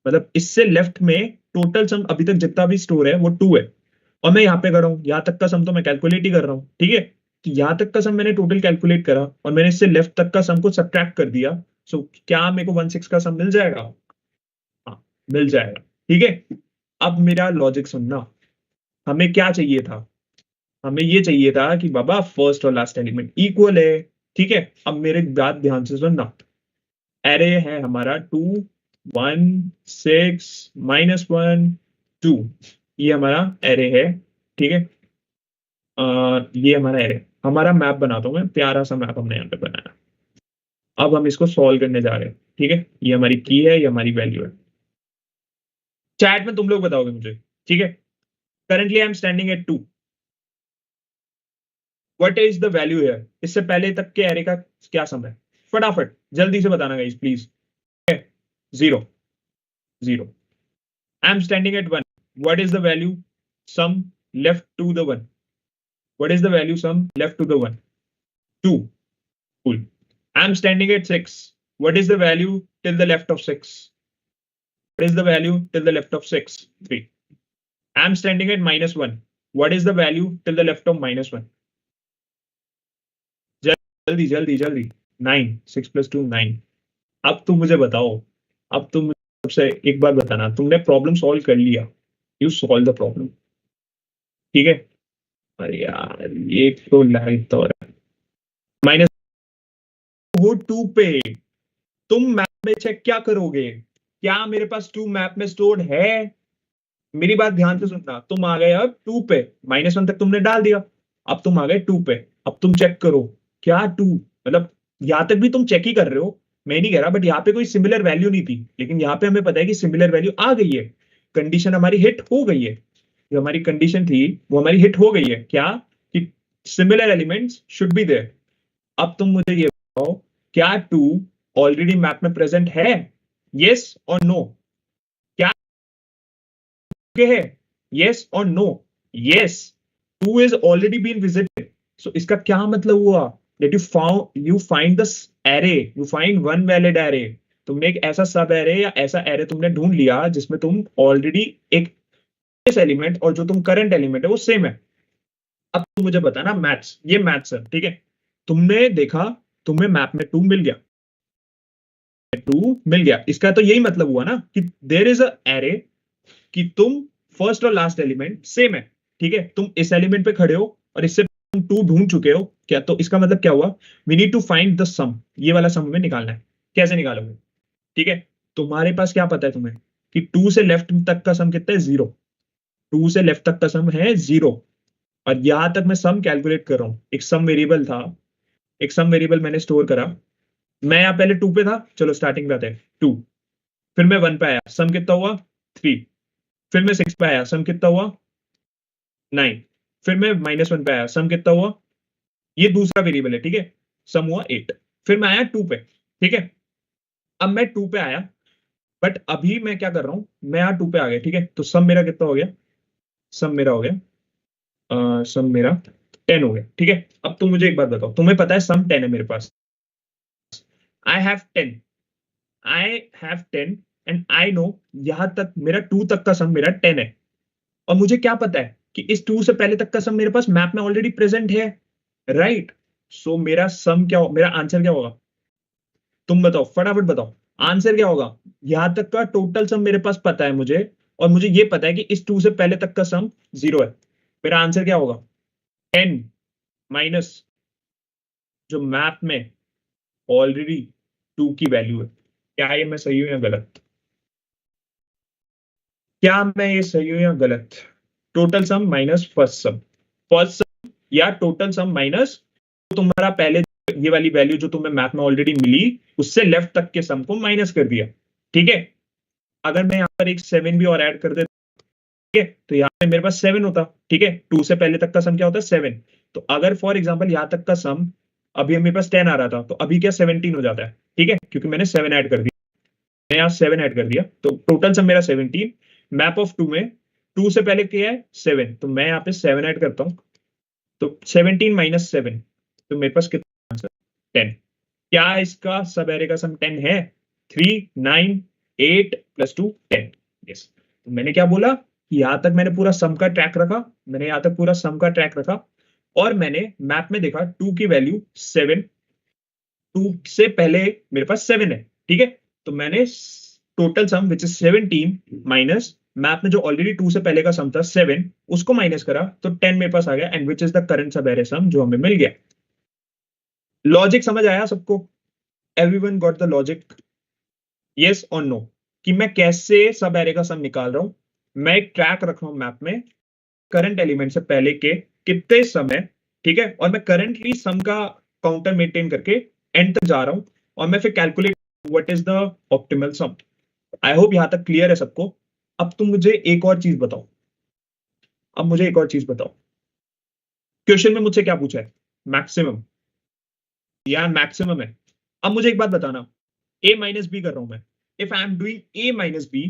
मतलब इससे लेफ्ट में टोटल सम अभी तक जितना भी स्टोर है वो 2 है, और मैं यहाँ पे कर रहा हूँ, यहाँ तक का सम तो मैं कैलकुलेट ही कर रहा हूँ, ठीक है। तो यहाँ तक का सम मैंने टोटल कैलकुलेट करा और मैंने इससे लेफ्ट तक का सम को सब्ट्रैक्ट कर दिया। सो क्या मेरे को 1/6 का सम मिल जाएगा? हाँ, मिल जाएगा। ठीक है, अब मेरा लॉजिक सुनना, हमें क्या चाहिए था? हमें ये चाहिए था कि बाबा फर्स्ट और लास्ट एलिमेंट इक्वल है। ठीक है, अब मेरे बात ध्यान से सुनना। एरे है हमारा 2 1 6 -1 2, ये हमारा एरे है। ठीक है, ये हमारा एरे, हमारा मैप बनाता हूं मैं, प्यारा सा मैप हमने यहाँ पे बनाया। अब हम इसको सॉल्व करने जा रहे हैं। ठीक है, ये हमारी की है, ये हमारी वैल्यू है। चैट में तुम लोग बताओगे मुझे। ठीक है, currently I am standing eight 2, what is the value here? इससे पहले तक के एरे का क्या सम है? फटाफट जल्दी से बताना guys please. 0 0, I am standing at 1, what is the value sum left to the 1? What is the value sum left to the 1? 2, cool. I am standing at 6, what is the value till the left of 6? What is the value till the left of 6? 3. I am standing at -1, what is the value till the left of -1? जल्दी जल्दी जल्दी। 9, 6 + 2 9। अब तुम मुझे बताओ, अब तुम सबसे एक बार बताना, तुमने प्रॉब्लम सॉल्व कर लिया, यू सॉल्व द प्रॉब्लम, ठीक है। अरे यार ये तो लाइट तो माइनस वो 2 पे, तुम मैप में चेक क्या करोगे? क्या मेरे पास 2 मैप में स्टोर्ड है? मेरी बात ध्यान से सुनना, तुम आ गए अब 2 पे, -1 तक तुमने डाल दिया, अब तुम आ गए 2 पे। अब तुम चेक करो क्या 2, मतलब यहां तक भी तुम चेक ही कर रहे हो, मैं नहीं कह रहा, बट यहाँ पे कोई सिमिलर वैल्यू नहीं थी, लेकिन यहाँ पे हमें पता है कि सिमिलर वैल्यू आ गई है, कंडीशन हमारी हिट हो गई है। जो हमारी कंडीशन थी वो हमारी हिट हो गई है, क्या? कि similar elements should be there. अब तुम मुझे ये बताओ, क्या 2 ऑलरेडी मैप में प्रेजेंट है? यस और नो? क्या है? यस और no? Yes, 2 is already been visited, so इसका क्या मतलब हुआ? that you find the array, you find one valid array, तुमने एक ऐसा सब एरे या ऐसा एरे तुमने ढूंढ लिया जिसमें तुम ऑलरेडी एक एलिमेंट और जो तुम करंट एलिमेंट है वो सेम है। अब तुम मुझे बताना मैथ्स, ये मैथ्स है, ठीक है। तुमने देखा, तुम्हें मैप में 2 मिल गया, 2 मिल गया, इसका तो यही मतलब हुआ ना कि देयर इज अ एरे, कि तुम फर्स्ट और लास्ट एलिमेंट सेम है। ठीक है, तुम इस एलिमेंट पे खड़े हो और इससे तुम 2 ढूंढ चुके हो क्या, तो इसका मतलब क्या हुआ? We need to find the sum, ये वाला सम हमें निकालना है। कैसे निकालोगे? ठीक है, तुम्हारे पास क्या पता है तुम्हें कि 2 से लेफ्ट तक का सम कितना है? 0। 2 से लेफ्ट तक का सम है 0, और यहां तक मैं सम कैलकुलेट कर रहा हूं। एक सम वेरिएबल था, एक सम वेरिएबल मैंने स्टोर करा। मैं यहां पहले 2 पे था, चलो स्टार्टिंग पे आते हैं 2, फिर मैं 1 पे आया, सम कितना हुआ? 3, फिर मैं 6 पे आया, सम कितना हुआ? 9, फिर मैं -1 पे आया, सम कितना हुआ? ये दूसरा वेरिएबल है, ठीक है, सम हुआ 8। फिर मैं आया 2 पे, ठीक है। अब मैं 2 पे आया, बट अभी मैं क्या कर रहा हूं, मैं यहाँ 2 पे आ गया, ठीक है, तो सम मेरा कितना हो गया? सम मेरा हो गया, सम मेरा 10 हो गया, ठीक है। अब तुम मुझे एक बात बताओ, तुम्हें पता है सम 10 है मेरे पास, I have 10, I have 10 and I know यहां तक मेरा 2 तक का सम मेरा 10 है, और मुझे क्या पता है कि इस 2 से पहले तक का सम मेरे पास मैप में ऑलरेडी प्रेजेंट है, राइट। सो मेरा सम क्या हो, मेरा आंसर क्या होगा? तुम बताओ, फटाफट बताओ, आंसर क्या होगा? यहां तक का टोटल सम मेरे पास पता है मुझे, और मुझे ये पता है कि इस 2 से पहले तक का सम 0 है। मेरा आंसर क्या होगा? 10 माइनस जो मैप में ऑलरेडी 2 की वैल्यू है। क्या ये मैं सही हूं या गलत? क्या मैं ये सही हूं या गलत? टोटल सम माइनस फर्स्ट सम, फर्स्ट सम या टोटल सम माइनस तुम्हारा पहले ये वाली वैल्यू जो तुम्हें मैथ में ऑलरेडी मिली उससे लेफ्ट तक के सम को माइनस कर दिया। ठीक है, अगर मैं यहाँ पर एक 7 भी और ऐड कर देता, ठीक है, तो यहाँ पे मेरे पास 7 होता। ठीक है, 2 से पहले तक का सम क्या होता है 7। तो अगर फॉर एग्जाम्पल यहाँ तक का सम अभी मेरे पास 10 आ रहा था, तो अभी क्या 17 हो जाता है। ठीक है, क्योंकि मैंने 7 ऐड कर दिया, मैं यहाँ 7 ऐड कर दिया, तो टोटल सम मेरा 17। मैप ऑफ 2 में 2 से पहले क्या है 7, तो मैं यहाँ पे 7 ऐड करता हूँ, तो 17 माइनस 7, तो मेरे पास कितना आंसर 10। क्या इसका सब एरे का सम 10 है? 3 9 8 प्लस 2 10। यस, तो मैंने क्या बोला कि यहां तक मैंने पूरा सम का ट्रैक रखा, मैंने यहां तक पूरा सम का ट्रैक रखा, और मैंने मैप में देखा 2 की वैल्यू 7, 2 से पहले मेरे पास 7 है। ठीक है, तो मैंने total sum which is 17 minus map में जो ऑलरेडी 2 से पहले का सम था 7, उसको माइनस करा, तो 10 मेरे पास आ गया, and which is the current सब एरे सम जो हमें मिल गया। लॉजिक समझ आया सबको? Everyone got the logic? Yes और नो? कि मैं कैसे सब एरे का सम निकाल रहा हूं, मैं एक ट्रैक रख रहा हूं मैप में करंट एलिमेंट से पहले के कितने सम है। ठीक है, और मैं करंटली सम का काउंटर मेंटेन करके एंड तक जा रहा हूं, और मैं फिर calculate what is the optimal sum. I hope यहां तक क्लियर है सबको। अब तुम मुझे एक और चीज बताओ, अब मुझे एक और चीज बताओ, क्वेश्चन में मुझसे क्या पूछा है? मैक्सिमम, यार मैक्सिमम है। अब मुझे एक बात बताना, a माइनस बी कर रहा हूं मैं, if I am doing a minus B,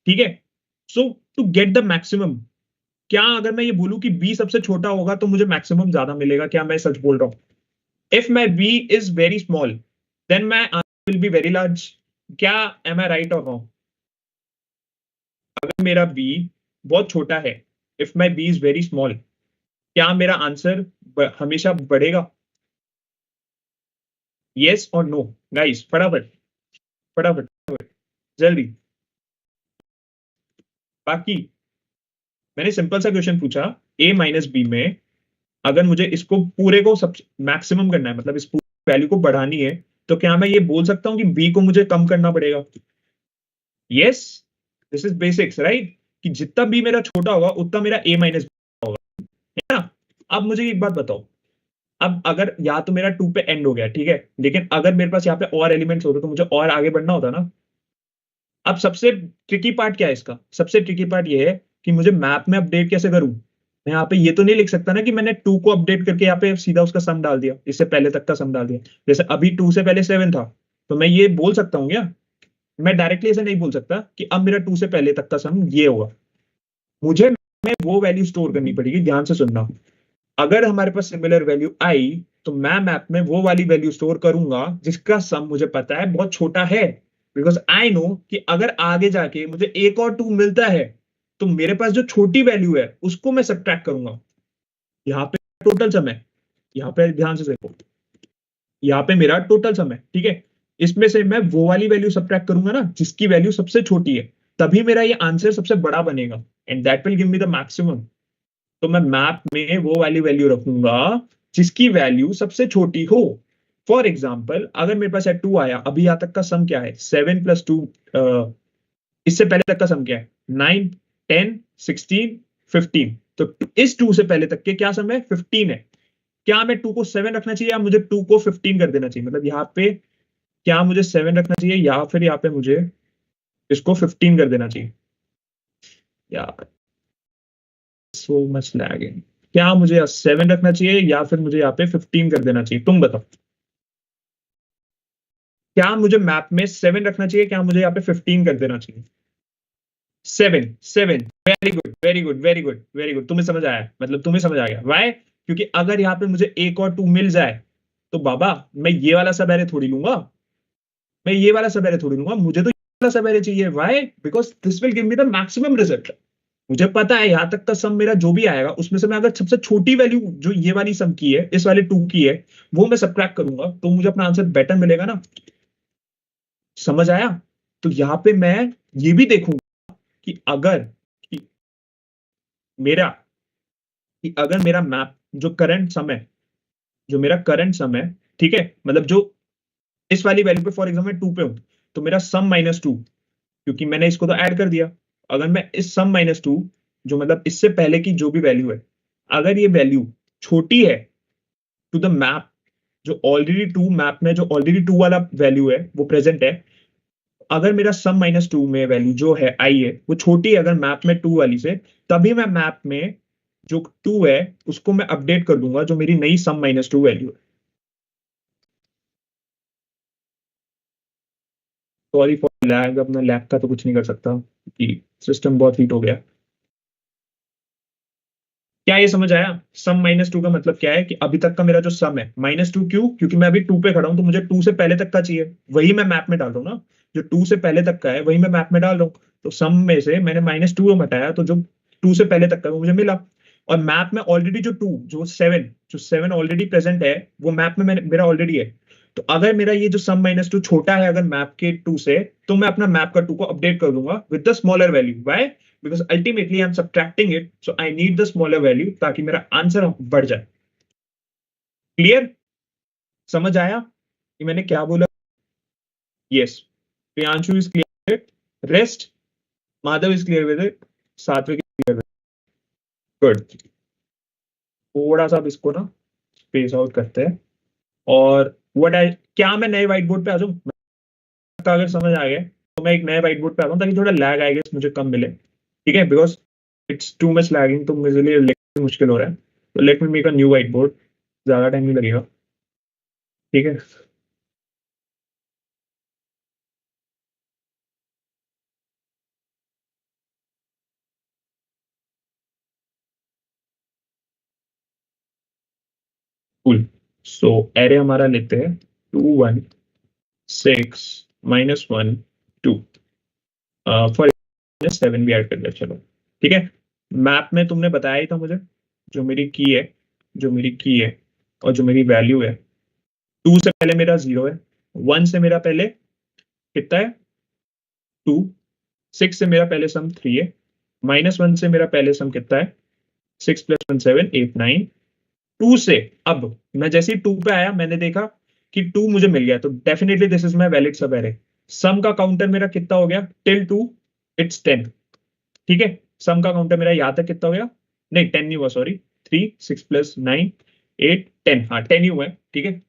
ठीक है, so to get the maximum, क्या अगर मैं ये बोलूं कि b सबसे छोटा होगा तो मुझे मैक्सिमम ज्यादा मिलेगा? क्या मैं सच बोल रहा हूं? If my b is very small then my answer will be very large. क्या एम आई राइट और रॉन्ग? अगर मेरा b बहुत छोटा है, if my b is very small, क्या मेरा आंसर हमेशा बढ़ेगा? यस और नो गाइस, फटाफट फटाफट फटाफट, जल्दी। बाकी मैंने सिंपल सा क्वेश्चन पूछा, a माइनस बी में अगर मुझे इसको पूरे को सब मैक्सिमम करना है, मतलब इस पूरी वैल्यू को बढ़ानी है, तो क्या मैं ये बोल सकता हूं कि b को मुझे कम करना पड़ेगा? Yes, this is basics right, कि जितना b मेरा छोटा होगा उतना मेरा a माइनस होगा, है ना? अब मुझे एक बात बताओ, अब अगर या तो मेरा 2 पे एंड हो गया, ठीक है, लेकिन अगर मेरे पास यहाँ पे और एलिमेंट्स होते तो मुझे और आगे बढ़ना होता ना। अब सबसे ट्रिकी पार्ट क्या है इसका? सबसे ट्रिकी पार्ट ये है कि मुझे मैप में अपडेट कैसे करूं। मैं यहाँ पे ये तो नहीं लिख सकता ना कि मैंने 2 को अपडेट करके यहाँ पे सीधा उसका सम डाल दिया, इससे पहले तक का सम डाल दिया। जैसे अभी 2 से पहले 7 था, तो मैं ये बोल सकता हूँ क्या? मैं डायरेक्टली ऐसे नहीं बोल सकता कि अब मेरा 2 से पहले तक का सम ये होगा। मुझे में वो वैल्यू स्टोर करनी पड़ेगी, ध्यान से सुनना। अगर हमारे पास सिमिलर वैल्यू आई, तो मैं मैप में वो वाली वैल्यू स्टोर करूंगा जिसका सम मुझे पता है बहुत छोटा है, बिकॉज आई नो कि अगर आगे जाके मुझे एक और 2 मिलता है, तो मेरे पास जो छोटी वैल्यू है उसको मैं सब्ट्रैक्ट करूंगा। यहाँ पे टोटल सम है, यहाँ पे ध्यान से देखो, यहाँ पे मेरा टोटल सम है, ठीक है, इसमें से मैं वो वाली वैल्यू सब्ट्रैक्ट करूंगा ना जिसकी वैल्यू सबसे छोटी है, तभी मेरा ये आंसर सबसे बड़ा बनेगा, and that will give me the maximum. तो मैं मैप में वो वाली वैल्यू रखूंगा जिसकी वैल्यू सबसे छोटी हो। फॉर एग्जाम्पल अगर मेरे पास 2 आया, अभी यहां तक का सम क्या है 7 प्लस 2, इससे पहले तक का सम क्या है 9 10 16 15, तो इस 2 से पहले तक के क्या सम है 15 है। क्या मैं 2 को 7 रखना चाहिए या मुझे 2 को 15 कर देना चाहिए? मतलब यहाँ पे क्या मुझे 7 रखना चाहिए या फिर यहाँ पे मुझे इसको 15 कर देना चाहिए? यार सो मच लैगिंग, क्या मुझे 7 रखना चाहिए या फिर मुझे यहाँ पे 15 कर देना चाहिए? तुम बताओ, क्या मुझे मैप में 7 रखना चाहिए, क्या मुझे यहाँ पे 15 कर देना चाहिए? 7 7, very good very good very good very good, तुम्हें समझ आया, मतलब तुम्हें समझ आ गया वाई? क्योंकि अगर यहाँ पे मुझे एक और 2 मिल जाए, तो बाबा मैं ये वाला सब एरे थोड़ी लूंगा, मैं ये वाला सब एरे थोड़ी लूंगा, मुझे तो ये वाला सब एरे चाहिए। Why? Because this will give me the maximum result. मुझे पता है यहां तक का सम मेरा जो भी आएगा उसमें से मैं अगर सबसे छोटी वैल्यू जो ये वाली सम की है, इस वाले 2 की है, वो मैं सब्ट्रैक्ट करूंगा, तो मुझे अपना आंसर बेटर मिलेगा ना। समझ आया? तो यहां पे मैं ये भी देखूंगा कि अगर कि मेरा कि अगर मेरा मैप जो करंट सम है, जो मेरा करंट सम है, ठीक है, मतलब जो इस वाली वैल्यू पे फॉर एग्जाम्पल 2 पे हूं, तो मेरा सम माइनस 2, क्योंकि मैंने इसको तो ऐड कर दिया। अगर मैं इस सम माइनस 2, जो मतलब इससे पहले की जो भी वैल्यू है, अगर ये वैल्यू छोटी है टू द मैप, जो ऑलरेडी 2 मैप में जो ऑलरेडी 2 वाला वैल्यू है वो प्रेजेंट है, अगर मेरा सम -2 में वैल्यू जो है आई है वो छोटी है अगर मैप में 2 वाली से, तभी मैं मैप में जो 2 है उसको मैं अपडेट कर दूंगा जो मेरी नई सम -2 वैल्यू है। सॉरी फॉर लैग, अब मैं लैग का तो कुछ नहीं कर सकता कि सिस्टम बहुत हीट हो गया। क्या ये समझ आया? सम -2 का मतलब क्या है कि अभी तक का मेरा जो सम है -2, क्यों? क्योंकि मैं अभी 2 पे खड़ा हूं तो मुझे 2 से पहले तक का चाहिए, वही मैं मैप में डाल रहा हूँ ना। जो 2 से पहले तक का है वही मैं मैप में डाल रहा हूँ, तो सम में से मैंने -2 को हटाया तो जो 2 से पहले तक का है वो मुझे मिला। और मैप में ऑलरेडी जो 2 जो 7 ऑलरेडी प्रेजेंट है वो मैप में मेरा ऑलरेडी है। तो अगर मेरा ये जो सम -2 छोटा है अगर मैप के 2 से, तो मैं अपना मैप का 2 को अपडेट कर दूंगा with the smaller value. Why? Because ultimately I am subtracting it, so I need the smaller value ताकि मेरा आंसर बढ़ जाए। क्लियर? समझ आया कि मैंने क्या बोला? Yes, Priyanshu is clear, rest Madhav is clear with it, Satvik is clear with it. Good. थोड़ा सा अब इसको ना स्पेस आउट करते हैं। और व्हाट आई, क्या मैं नए व्हाइट बोर्ड पे आ जाऊं? अगर समझ आ गया तो मैं एक नए व्हाइट बोर्ड पे आता हूं ताकि थोड़ा लैग आई गेस मुझे कम मिले। ठीक है, because it's too much lagging, तो मेरे लिए लिखना मुश्किल हो रहा है। तो let me make a new white board, ज्यादा टाइम नहीं लगेगा। ठीक है। कूल। सो एरे हमारा लेते हैं 2 1 6 -1 2, फॉर 7 भी ऐड कर दिया, चलो ठीक है। मैप में तुमने बताया ही था मुझे जो मेरी की है, जो मेरी की है और जो मेरी वैल्यू है, 2 से पहले मेरा 0 है, 1 से मेरा पहले कितना है 2, 6 से मेरा पहले सम 3 है, -1 से मेरा पहले सम कितना है 6 + 1 7 8 9। 2 से अब मैं जैसे ही 2 पे आया मैंने देखा कि 2 मुझे मिल गया, तो definitely this is my valid सब एरे। सम का काउंटर मेरा कितना हो गया टिल 2, इट्स 10। ठीक है, सम का काउंटर मेरा यहां तक कितना हो गया, नहीं 10 नहीं हुआ, सॉरी 3 6 + 9 8 10, हाँ 10 ही हुआ है। ठीक है,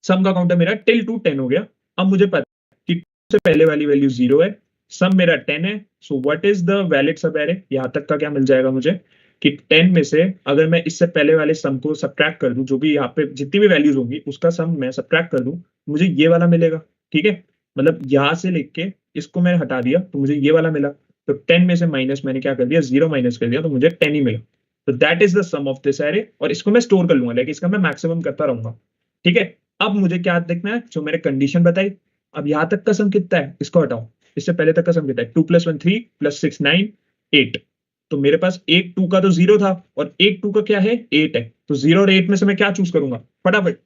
सम का काउंटर मेरा टिल 2 10 हो गया। अब मुझे पता है कि 2 से पहले वाली वैल्यू 0 है, सम मेरा 10 है, so what is the valid सब एरे? यहां तक का क्या मिल जाएगा मुझे कि 10 में से अगर मैं इससे पहले वाले सम को सब्ट्रैक्ट कर दूं, जो भी यहाँ पे जितनी भी वैल्यूज होंगी उसका सम मैं सब्ट्रैक्ट कर दूं, मुझे ये वाला मिलेगा। ठीक है, मतलब यहां से लेके इसको मैंने हटा दिया तो मुझे ये वाला मिला। तो 10 में से माइनस मैंने क्या कर दिया, 0 माइनस कर दिया, तो मुझे 10 ही मिला। तो that is the sum of this array, और इसको मैं स्टोर कर लूंगा, लेकिन इसका मैं मैक्सिमम करता रहूंगा। ठीक है, अब मुझे क्या देखना है, जो मैंने कंडीशन बताई। अब यहां तक का सम कितना है इसको हटाओ, इससे पहले तक का सम कितना है, 2 + 1 3 + 6 9 8। तो मेरे पास एक 2 का तो 0 था और एक 2 का क्या है 8 है, तो 0 और 8 में से मैं क्या चूज करूंगा फटाफट?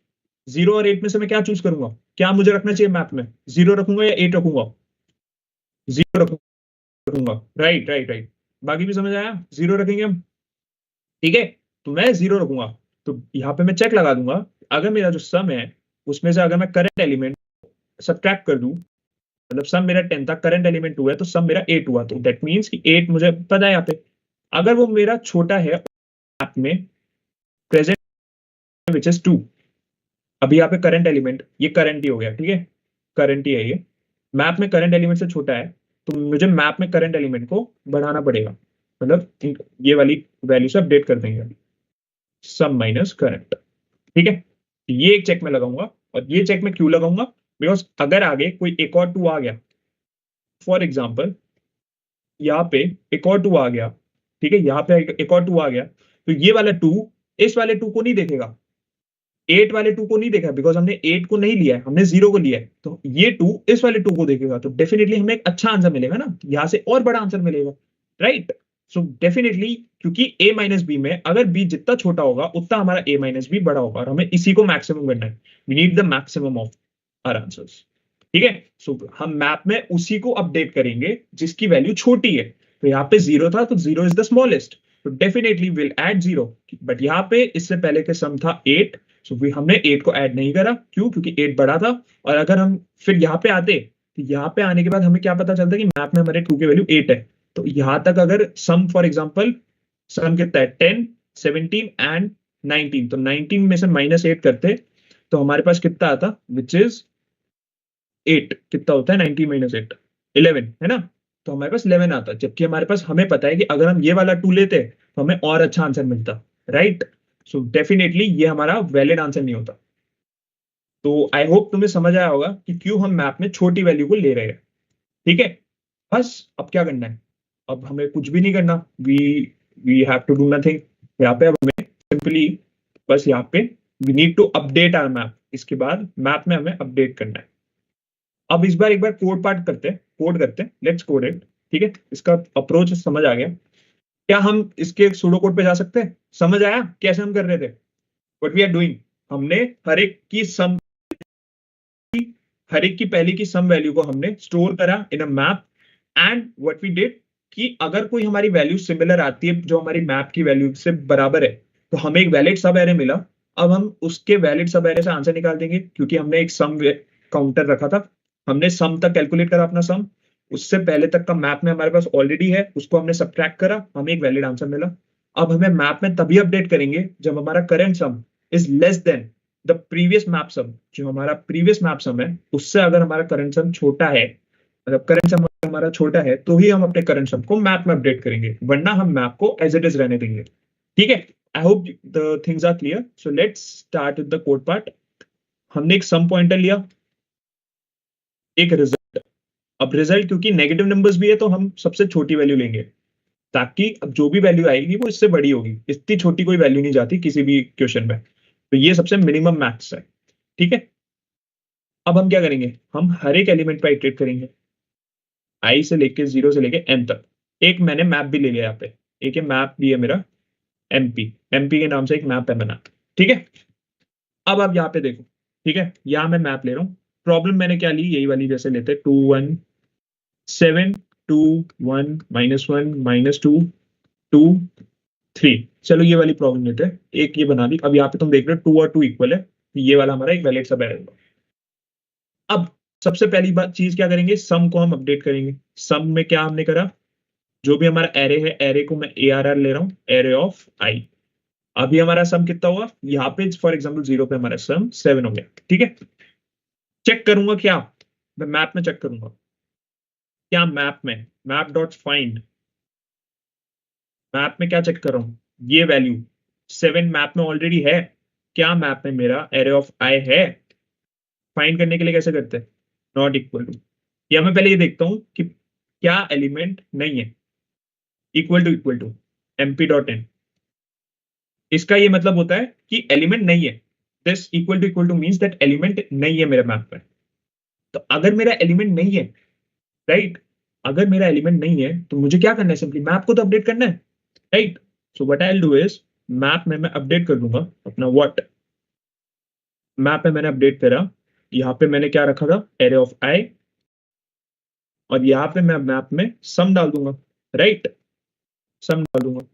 0 और 8 में से मैं क्या चूज करूंगा? क्या मुझे रखना चाहिए मैप में, 0 रखूंगा या 8 रखूंगा? 0 रखूंगा, राइट राइट राइट। बाकी भी समझ आया, 0 रखेंगे हम। ठीक है, तो मैं 0 रखूंगा। तो यहाँ पे मैं चेक लगा दूंगा, अगर मेरा जो सम है उसमें से अगर मैं करंट एलिमेंट सब्ट्रैक्ट कर दूं, मतलब सम मेरा 10 था, करंट एलिमेंट 2 है, तो सम मेरा 8 हुआ, तो दैट मींस कि 8 मुझे पता है यहाँ पे। अगर वो मेरा छोटा है मैप में प्रेजेंट विच इज 2, अभी यहाँ पे करंट एलिमेंट ये करंट ही हो गया। ठीक है, करंट ही है ये, मैप में करंट एलिमेंट से छोटा है, तो मुझे मैप में करंट एलिमेंट को बढ़ाना पड़ेगा, मतलब ये वाली वैल्यू से अपडेट कर देंगे सम माइनस करंट। ठीक है, ये एक चेक में लगाऊंगा, और ये चेक में क्यों लगाऊंगा, बिकॉज अगर आगे कोई एक और 2 आ गया, फॉर एग्जाम्पल यहाँ पे एक और 2 आ गया, ठीक है, यहाँ पे एक और 2 आ गया, तो ये वाला 2 इस वाले 2 को नहीं देखेगा, 8 वाले 2 को नहीं देखा, बिकॉज हमने 8 को नहीं लिया है, हमने 0 को लिया है, तो ये 2 इस वाले 2 को देखेगा, तो डेफिनेटली हमें एक अच्छा आंसर मिलेगा ना, यहां से और बड़ा आंसर मिलेगा, राइट? सो डेफिनेटली, क्योंकि a माइनस बी में अगर b जितना छोटा होगा उतना हमारा a माइनस बी बड़ा होगा, और हमें इसी को मैक्सिमम करना है। We need the maximum of our answers. ठीक है, सो हम मैप में उसी को अपडेट करेंगे जिसकी वैल्यू छोटी है। तो यहाँ पे 0 था तो 0 इज द स्मॉलेस्ट, तो डेफिनेटली विल ऐड 0, बट यहाँ पे इससे पहले के सम था 8, सो हमने 8 को ऐड नहीं करा, क्यों? क्योंकि 8 बड़ा था। और अगर हम फिर यहाँ पे आते, तो यहाँ पे आने के बाद हमें क्या पता चलता कि मैप में हमारे 2 की वैल्यू 8 है, तो यहां तक अगर सम फॉर एग्जांपल सम कितना है 10 17 एंड 19, तो 19 में से -8 करते तो हमारे पास कितना आता, विच इज 8। कितना होता है 19 - 8, 11 है ना। तो हमारे पास 11 आता, जबकि हमारे पास, हमें पता है कि अगर हम ये वाला 2 लेते तो हमें और अच्छा आंसर मिलता, राइट। सो डेफिनेटली ये हमारा वैलिड आंसर नहीं होता। तो आई होप तुम्हें समझ आया होगा कि क्यों हम मैप में छोटी वैल्यू को ले रहे हैं। ठीक है, बस अब क्या करना है, अब हमें कुछ भी नहीं करना, we we have to do nothing. यहाँ पे अब हमें सिंपली बस यहाँ पे we need to update our map. इसके बाद मैप में हमें अपडेट करना है। अब इस बार एक बार कोड पार्ट करते हैं, कोड करते हैं, लेट्स कोड इट। ठीक है, इसका अप्रोच समझ आ गया। क्या हम इसके सूडो कोड पे जा सकते हैं? समझ आया कैसे हम कर रहे थे? व्हाट वी आर डूइंग, हमने हर एक की सम, हर एक की पहले की सम वैल्यू को हमने स्टोर करा in a map. And what we did कि अगर कोई हमारी वैल्यू सिमिलर आती है जो हमारी मैप की वैल्यू से बराबर है, तो हमें एक वैलिड सब एरे मिला। अब हम उसके वैलिड सब एरे से आंसर निकाल देंगे, क्योंकि हमने एक सम काउंटर रखा था। हमने सम तक कैलकुलेट करा अपना सम, उससे पहले तक का मैप में हमारे पास ऑलरेडी है, उसको हमने सब्ट्रैक्ट करा, हमें एक वैलिड आंसर मिला। अब हमें मैप में तभी अपडेट करेंगे जब हमारा current sum is less than the previous map sum. जो हमारा प्रीवियस मैप सम है उससे अगर हमारा करंट सम छोटा है, मतलब करंट सम हमारा छोटा है, तो ही हम अपने करंट सम को मैप में अपडेट करेंगे, वरना हम मैप को एज इट इज रहने देंगे। ठीक है, I hope the things are clear. So let's start with the code part. हमने एक सम पॉइंटर लिया, एक रिजल्ट। अब रिजल्ट क्योंकि नेगेटिव नंबर्स भी है तो हम सबसे छोटी वैल्यू लेंगे, ताकि अब जो भी वैल्यू आएगी वो इससे बड़ी होगी। इतनी छोटी कोई वैल्यू नहीं जाती किसी भी क्वेश्चन में, तो ये सबसे मिनिमम मैक्स है। ठीक है, अब हम क्या करेंगे, हम हर एक एलिमेंट पर इटरेट करेंगे, आई से लेके 0 से लेके एन तक। एक मैंने मैप भी ले लिया यहाँ पे, एक मैप भी है मेरा, एमपी, एमपी के नाम से एक मैप है बना। ठीक है, अब आप यहाँ पे देखो। ठीक है, यहाँ मैं मैप ले रहा हूँ। प्रॉब्लम मैंने क्या ली, यही वाली जैसे लेते, 2 1 7 2 1 -1 -2 2 3। चलो ये वाली प्रॉब्लम लेते हैं, एक ये बना दी। अब यहाँ पे तुम देख रहे हो 2 और 2 इक्वल है, तो ये वाला हमारा एक वैलिड सब एरे होगा। अब सबसे पहली बात चीज क्या करेंगे, सम को हम अपडेट करेंगे। सम में क्या हमने करा, जो भी हमारा एरे है, एरे को मैं ARR ले रहा हूँ, एरे ऑफ आई। अभी हमारा सम कितना हुआ, यहाँ पे फॉर एग्जाम्पल 0 पे हमारा सम 7 हो गया। ठीक है, चेक करूंगा क्या, मैं मैप में चेक करूंगा। क्या मैप में, मैप डॉट फाइंड, मैप में क्या चेक कर रहा हूं, ये वैल्यू 7 मैप में ऑलरेडी है। क्या मैप में मेरा एरे ऑफ आई है? फाइंड करने के लिए कैसे करते हैं, नॉट इक्वल टू, या मैं पहले ये देखता हूं कि क्या एलिमेंट नहीं है, equal to MP dot end. इसका ये मतलब होता है कि एलिमेंट नहीं है। This equal to means that element नहीं है मेरे मैप में। तो अगर मेरा एलिमेंट नहीं है, राइट, अगर मेरा एलिमेंट नहीं है तो मुझे क्या करना है, सिंपली मैप को तो अपडेट करना है, right. So what I will do is, map में मैं अपडेट कर दूंगा अपना व्हाट, मैप में मैंने अपडेट करा। यहाँ पे मैंने क्या रखा था, एरे ऑफ आई, और यहाँ पे मैं मैप में सम डाल दूंगा, राइट, सम डाल दूंगा।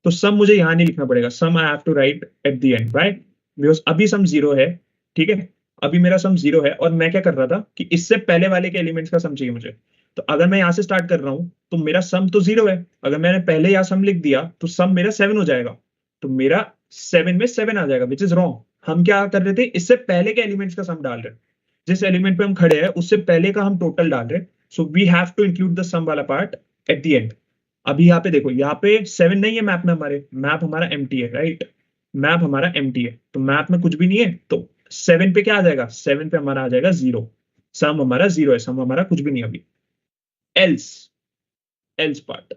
तो सम मुझे यहाँ नहीं लिखना पड़ेगा, sum I have to write at the end, right, because अभी सम 0 है। ठीक है, अभी मेरा सम 0 है, और मैं क्या कर रहा था कि इससे पहले वाले के एलिमेंट्स का सम चाहिए मुझे। तो अगर मैं यहाँ से स्टार्ट कर रहा हूँ तो मेरा सम तो 0 है, अगर मैंने पहले यहाँ सम लिख दिया तो सम मेरा 7 हो जाएगा। तो मेरा 7 में 7 आ जाएगा, विच इज रॉन्ग। हम क्या कर रहे थे, इससे पहले के एलिमेंट्स का सम डाल रहे हैं, जिस एलिमेंट पे हम खड़े हैं उससे पहले का हम टोटल डाल रहे हैं। So we have to include the sum वाला पार्ट एट द एंड। अभी यहाँ पे देखो, यहाँ पे 7 नहीं है मैप में, हमारे मैप हमारा एम्प्टी है, राइट, मैप हमारा एम्प्टी है, तो मैप में कुछ भी नहीं है। तो 7 पे क्या आ जाएगा, 7 पे हमारा आ जाएगा 0, सम हमारा 0 है, सम हमारा कुछ भी नहीं अभी। Else, else part,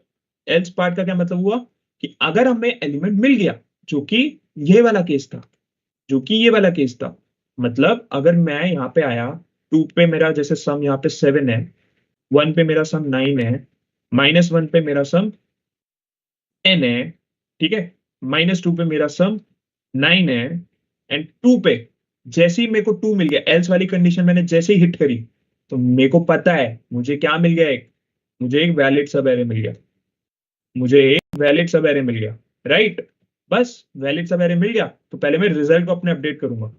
else part का क्या मतलब हुआ कि अगर हमें एलिमेंट मिल गया, जो कि ये वाला केस था, जो कि ये वाला केस था, मतलब अगर मैं यहाँ पे आया, 2 पे मेरा जैसे सम यहाँ पे 7 है, 1 पे मेरा सम 9 है, -1 पे मेरा सम n है, ठीक है, -2 पे मेरा सम 9 है, एंड 2 पे जैसे ही मेरे को 2 मिल गया, एल्स वाली कंडीशन मैंने जैसे ही हिट करी, तो मेरे को पता है मुझे क्या मिल गया, एक मुझे एक वैलिड सब एरे मिल गया, मुझे एक वैलिड सब एरे मिल गया, राइट। बस वैलिड सब एरे मिल गया, तो पहले मैं रिजल्ट को अपने अपडेट करूंगा,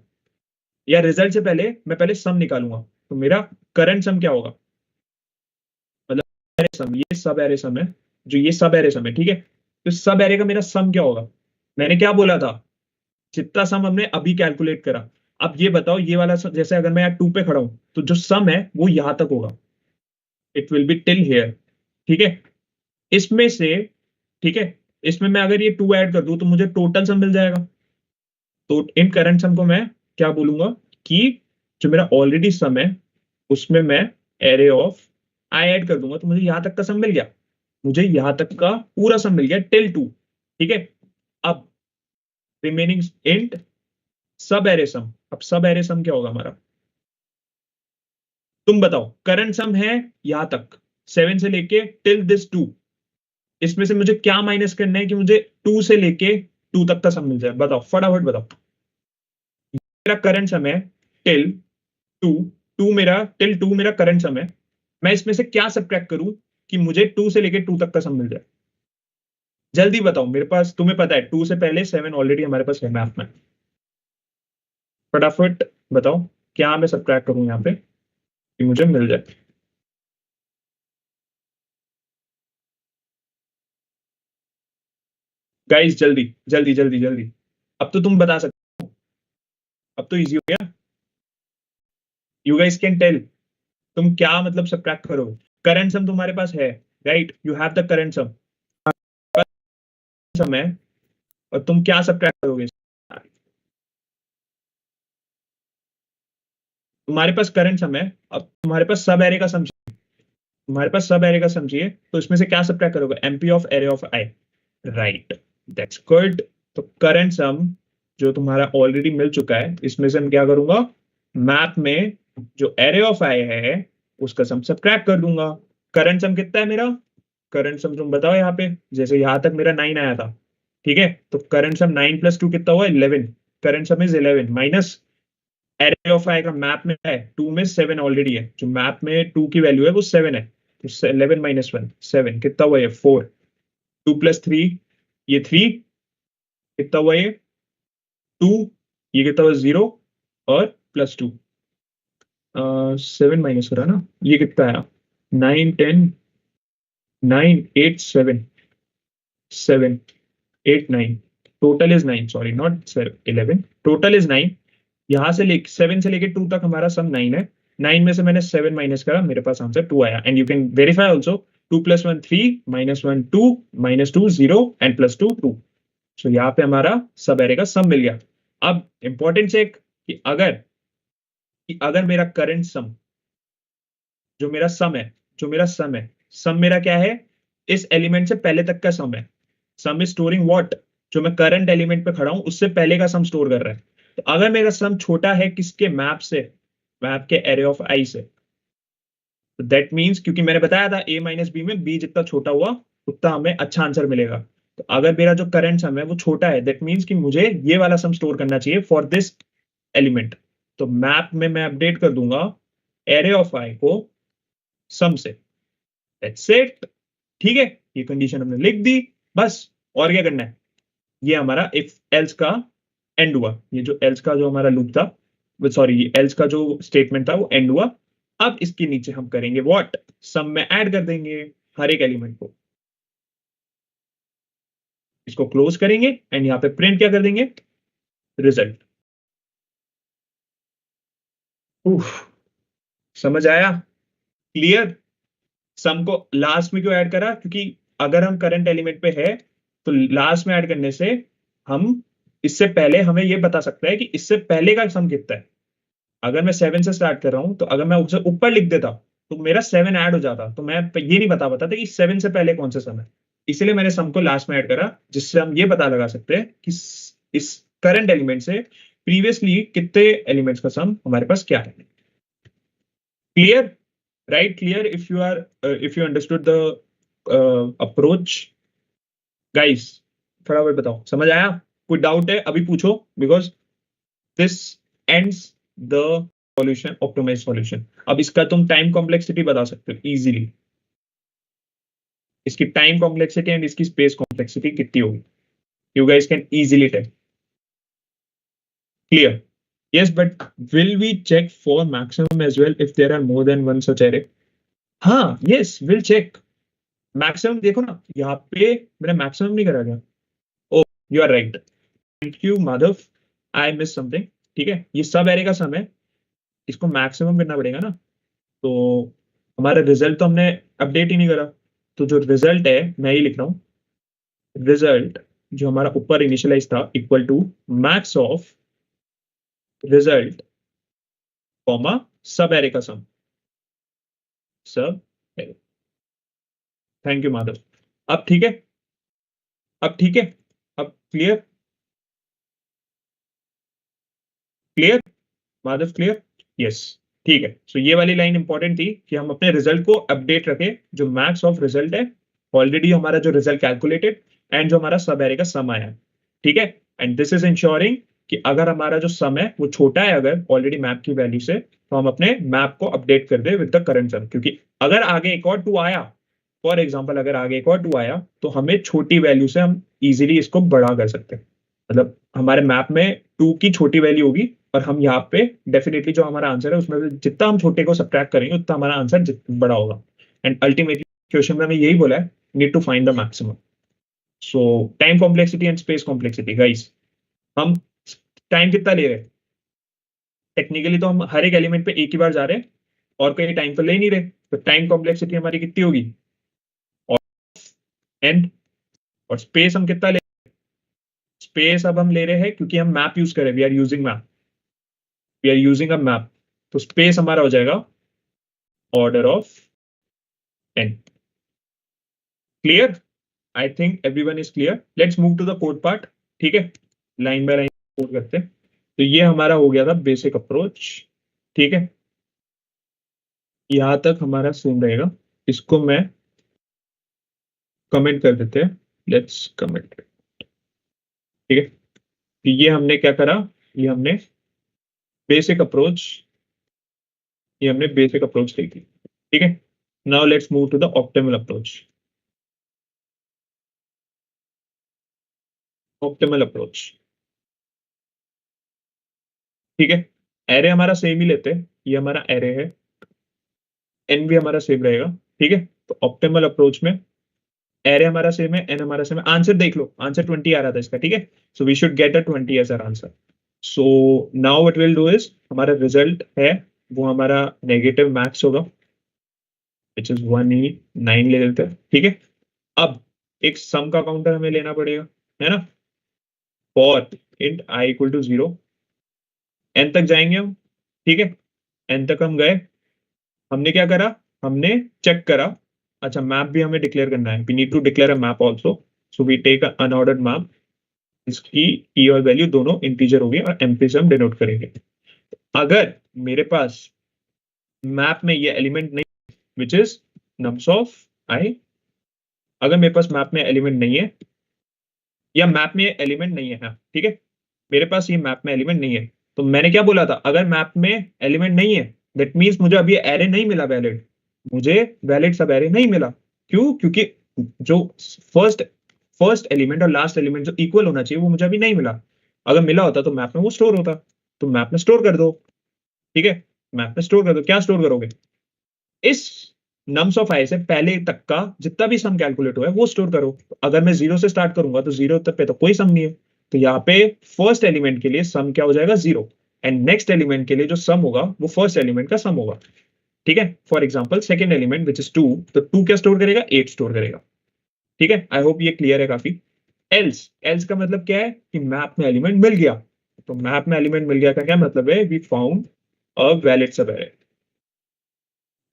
या रिजल्ट से पहले मैं पहले सम निकालूंगा। तो मेरा करंट सम क्या होगा, मतलब एरे सम, ये सब एरे सम है, जो ये सब एरे सम है, ठीक है। तो सब एरे का मेरा सम क्या होगा, मैंने क्या बोला था, जितना सम हमने अभी कैलकुलेट करा। अब ये बताओ, ये वाला जैसे अगर मैं यहाँ 2 पे खड़ा हूं तो जो सम है वो यहां तक होगा, it will be till here. ठीक है, इसमें से, ठीक है, इसमें मैं अगर ये 2 ऐड कर दूं तो मुझे टोटल सम मिल जाएगा। तो इन करंट सम को मैं क्या बोलूंगा कि जो मेरा ऑलरेडी सम है उसमें मैं एरे ऑफ आई ऐड कर दूंगा, तो मुझे यहां तक का सम मिल गया। मुझे यहां तक का पूरा सम मिल गया टिल 2। ठीक है, अब रिमेनिंग इंट सब एरे सम। अब सब एरे सम क्या होगा हमारा, तुम बताओ। करंट सम है यहां तक 7 से लेके टिल दिस 2, इसमें से मुझे क्या माइनस करना है कि मुझे 2 से लेके 2 तक का सम मिल जाए। बताओ फटाफट बताओ। मेरा करंट सम है टिल 2, 2 मेरा टिल 2 मेरा करंट सम है। मैं इसमें से क्या सब्ट्रैक्ट करूं कि मुझे 2 से लेके 2 तक का सम मिल जाए। जल्दी बताओ, मेरे पास, तुम्हें पता है 2 से पहले 7 ऑलरेडी हमारे पास है मैथ में। फटाफट बताओ क्या मैं सब्ट्रैक्ट करूं यहाँ पे कि मुझे मिल जाए। गाइस जल्दी जल्दी जल्दी जल्दी, अब तो तुम बता सकते हो, अब तो इजी हो गया। यू गाइस कैन टेल, तुम क्या मतलब सब्ट्रैक्ट करोगे। करंट सम तुम्हारे पास है, right, you have the current sum, sum है, और तुम क्या सब्ट्रैक्ट करोगे। तुम्हारे पास करंट सम है, अब तुम्हारे पास सब एरे का सम चाहिए, तुम्हारे पास सब एरे का सम चाहिए, तो इसमें से क्या सब्ट्रैक्ट करोगे, MP of array of I, right, that's good. तो करंट सम जो तुम्हारा ऑलरेडी मिल चुका है, इसमें से मैं क्या करूंगा, मैथ में जो एरे ऑफ आई है उसका सम सब्ट्रैक्ट कर दूंगा। करंट सम कितना है मेरा, करंट सम तुम बताओ यहाँ पे, जैसे यहां तक मेरा 9 आया था। ठीक है, तो करंट सम 9 + 2 कितना हुआ, 11। Current sum is 11 minus array of i का मैप में है 2 में 7 ऑलरेडी है, जो मैप में 2 की वैल्यू है वो 7 है, तो 11 - 1 7 कितना हुआ, ये 4। 2 + 3 ये 3, कितना हुआ ये 2, ये कितना हुआ 0, और +2 7 माइनस हो रहा ना, ये कितना आया 9 10 9 8 7 7 8 9, total is 9, sorry not 11, total is 9। यहां से लेके 7 से लेके 2 तक हमारा सम 9 है। 9 में से मैंने 7 माइनस करा, मेरे पास आंसर 2 आया। And you can verify also, 2 + 1 3 -1 2 -2 0 and +2 2। सो यहाँ पे हमारा सब एरे का सम मिल गया। अब इंपॉर्टेंट चेक कि अगर मेरा करंट सम, जो मेरा सम है, जो मेरा सम है, सम मेरा क्या है, इस एलिमेंट से पहले तक का सम है। सम इज स्टोरिंग व्हाट, जो मैं करंट एलिमेंट पे खड़ा हूं उससे पहले का सम स्टोर कर रहा है। तो अगर मेरा सम छोटा है किसके, मैप से, मैप के एरे ऑफ आई से, तो दैट मींस, क्योंकि मैंने बताया था a - b में b जितना छोटा हुआ उतना हमें अच्छा आंसर मिलेगा। तो अगर मेरा जो करंट सम है वो छोटा है, दैट मींस कि मुझे ये वाला सम स्टोर करना चाहिए फॉर दिस एलिमेंट। तो मैप में मैं अपडेट कर दूंगा एरे ऑफ आई को सम से, दैट्स इट। ठीक है, ये कंडीशन हमने लिख दी, बस। और क्या करना है, ये हमारा इफ एल्स का एंड हुआ, ये जो एल्स का जो हमारा लूप था, सॉरी एल्स का जो स्टेटमेंट था वो एंड हुआ। अब इसके नीचे हम करेंगे व्हाट, सम में ऐड कर देंगे हर एक एलिमेंट को, इसको क्लोज करेंगे एंड यहाँ पे प्रिंट क्या कर देंगे, रिजल्ट। समझ आया, क्लियर। सम को लास्ट में क्यों ऐड करा, क्योंकि अगर हम करंट एलिमेंट पे है तो लास्ट में ऐड करने से हम, इससे पहले हमें ये बता सकता है कि इससे पहले का सम कितना है। अगर मैं 7 से स्टार्ट कर रहा हूं तो अगर मैं उसे ऊपर लिख देता तो मेरा 7 ऐड हो जाता, तो मैं ये नहीं बता पाता था कि 7 से पहले कौन सा सम है। इसलिए मैंने सम को लास्ट में ऐड करा, जिससे हम ये पता लगा सकते हैं कि इस करंट एलिमेंट से प्रीवियसली कितने एलिमेंट्स का सम हमारे पास क्या है। Clear, right, clear. If you are, if you understood the approach, guys फटाफट बताओ समझ आया। कोई डाउट है अभी पूछो, because this ends the solution, optimise solution. अब इसका तुम टाइम कॉम्प्लेक्सिटी बता सकते हो इजीली, इसकी टाइम कॉम्प्लेक्सिटी एंड इसकी स्पेस कॉम्प्लेक्सिटी कितनी होगी, you guys can easily tell. Clear, yes, but will we check for maximum as well if there are more than one such array? हाँ, yes, we'll check maximum। देखो ना यहाँ पे मेरा मैक्सिमम नहीं करा गया। Oh, you are right, thank you Madhav. I miss something, ठीक है, ये सब एरे का सम है, इसको मैक्सिमम करना पड़ेगा ना। तो हमारा रिजल्ट तो हमने अपडेट ही नहीं करा, तो जो रिजल्ट है मैं ही लिख रहा हूँ, रिजल्ट जो हमारा ऊपर इनिशियलाइज था equal to max of result comma sub array का सम, सब एरे। Thank you Madhav. अब ठीक है, अब ठीक है, अब clear, clear Madhav, clear, yes, ठीक है। सो ये वाली लाइन इंपॉर्टेंट थी कि हम अपने रिजल्ट को अपडेट रखें, जो मैक्स ऑफ रिजल्ट है ऑलरेडी हमारा जो रिजल्ट कैलकुलेटेड एंड जो हमारा सब एरे का सम आया है, ठीक है। एंड दिस इज इंश्योरिंग कि अगर हमारा जो सम है वो छोटा है अगर ऑलरेडी मैप की वैल्यू से, तो हम अपने मैप को अपडेट कर दे विद द करंट सम, क्योंकि अगर आगे एक और 2 आया, फॉर एग्जाम्पल अगर आगे एक और 2 आया तो हमें छोटी वैल्यू से हम इजीली इसको बड़ा कर सकते हैं। मतलब हमारे मैप में 2 की छोटी वैल्यू होगी और हम यहाँ पे डेफिनेटली जो हमारा आंसर है उसमें से जितना हम छोटे को सब्ट्रैक्ट करेंगे उतना हमारा आंसर बड़ा होगा। एंड अल्टीमेटली क्वेश्चन में हमें यही बोला है, need to find the maximum. So time complexity and space complexity guys, हम टाइम कितना ले रहे हैं? टेक्निकली तो हम हर एक एलिमेंट पे एक ही बार जा रहे हैं और कोई टाइम तो ले ही नहीं रहे, तो टाइम कॉम्प्लेक्सिटी हमारी कितनी होगी? और एंड और स्पेस हम कितना ले, स्पेस अब हम ले रहे हैं क्योंकि हम मैप यूज करें, we are using map, we are using a map, तो स्पेस हमारा हो जाएगा order of n। Clear? I think everyone is clear. Let's move to the code part, ठीक है, लाइन बाय लाइन कोड करते हैं। तो ये हमारा हो गया था बेसिक अप्रोच, ठीक है, यहां तक हमारा सेम रहेगा। इसको मैं कमेंट कर देते हैं, लेट्स कमेंट, ठीक है। तो ये हमने क्या करा, ये हमने बेसिक अप्रोच, ये हमने बेसिक अप्रोच देखी, ठीक है। Now let's move to the optimal approach, optimal approach, ठीक है। एरे हमारा सेम ही लेते हैं, ये हमारा एरे है, एन भी हमारा सेम रहेगा, ठीक है। तो ऑप्टिमल अप्रोच में एरे हमारा सेम है, एन हमारा सेम है, आंसर देख लो, आंसर 20 आ रहा था इसका, ठीक है। So we should get a 20 as our answer. So now what will do is, हमारा रिजल्ट है वो हमारा नेगेटिव मैक्स होगा, विच इज 189 ले लेते हैं, ठीक है। अब एक सम का काउंटर हमें लेना पड़ेगा, है ना, for int I equal to 0, n तक जाएंगे हम, ठीक है। एन तक हम गए, हमने क्या करा, हमने चेक करा, अच्छा मैप भी हमें डिक्लेयर करना है, we need to declare a map also, so we take a unordered map, इसकी की और वैल्यू दोनों इंटीजर होगी और एमपी से हम डिनोट करेंगे। अगर मेरे पास मैप में ये एलिमेंट नहीं, विच इज नम्स ऑफ आई, अगर मेरे पास मैप में एलिमेंट नहीं है या मैप में एलिमेंट नहीं है, हाँ ठीक है, मेरे पास ये मैप में एलिमेंट नहीं है, तो मैंने क्या बोला था, अगर मैप में एलिमेंट नहीं है दैट मीन्स मुझे अभी एरे नहीं मिला वैलिड, मुझे वैलिड सब एरे नहीं मिला। क्यों? क्योंकि जो फर्स्ट फर्स्ट एलिमेंट और लास्ट एलिमेंट जो इक्वल होना चाहिए वो मुझे अभी नहीं मिला, अगर मिला होता तो मैप में वो स्टोर होता, तो मैप में स्टोर कर दो, ठीक है, मैप में स्टोर कर दो। क्या स्टोर करोगे? इस नम्स ऑफ आई से पहले तक का जितना भी सम कैलकुलेट हुआ है वो स्टोर करो। अगर मैं 0 से स्टार्ट करूंगा तो 0 तक पे तो कोई सम नहीं है, तो यहाँ पे फर्स्ट एलिमेंट के लिए सम क्या हो जाएगा? 0, एंड नेक्स्ट एलिमेंट के लिए जो सम होगा वो फर्स्ट एलिमेंट का सम होगा, ठीक है। For example second element which is 2, तो 2 क्या स्टोर करेगा? 8 स्टोर करेगा, ठीक है। आई होप ये क्लियर है काफी। एल्स, एल्स का मतलब क्या है कि मैप में एलिमेंट मिल गया, तो मैप में एलिमेंट मिल गया का क्या मतलब है? वी फाउंड अ वैलिड सब एरे,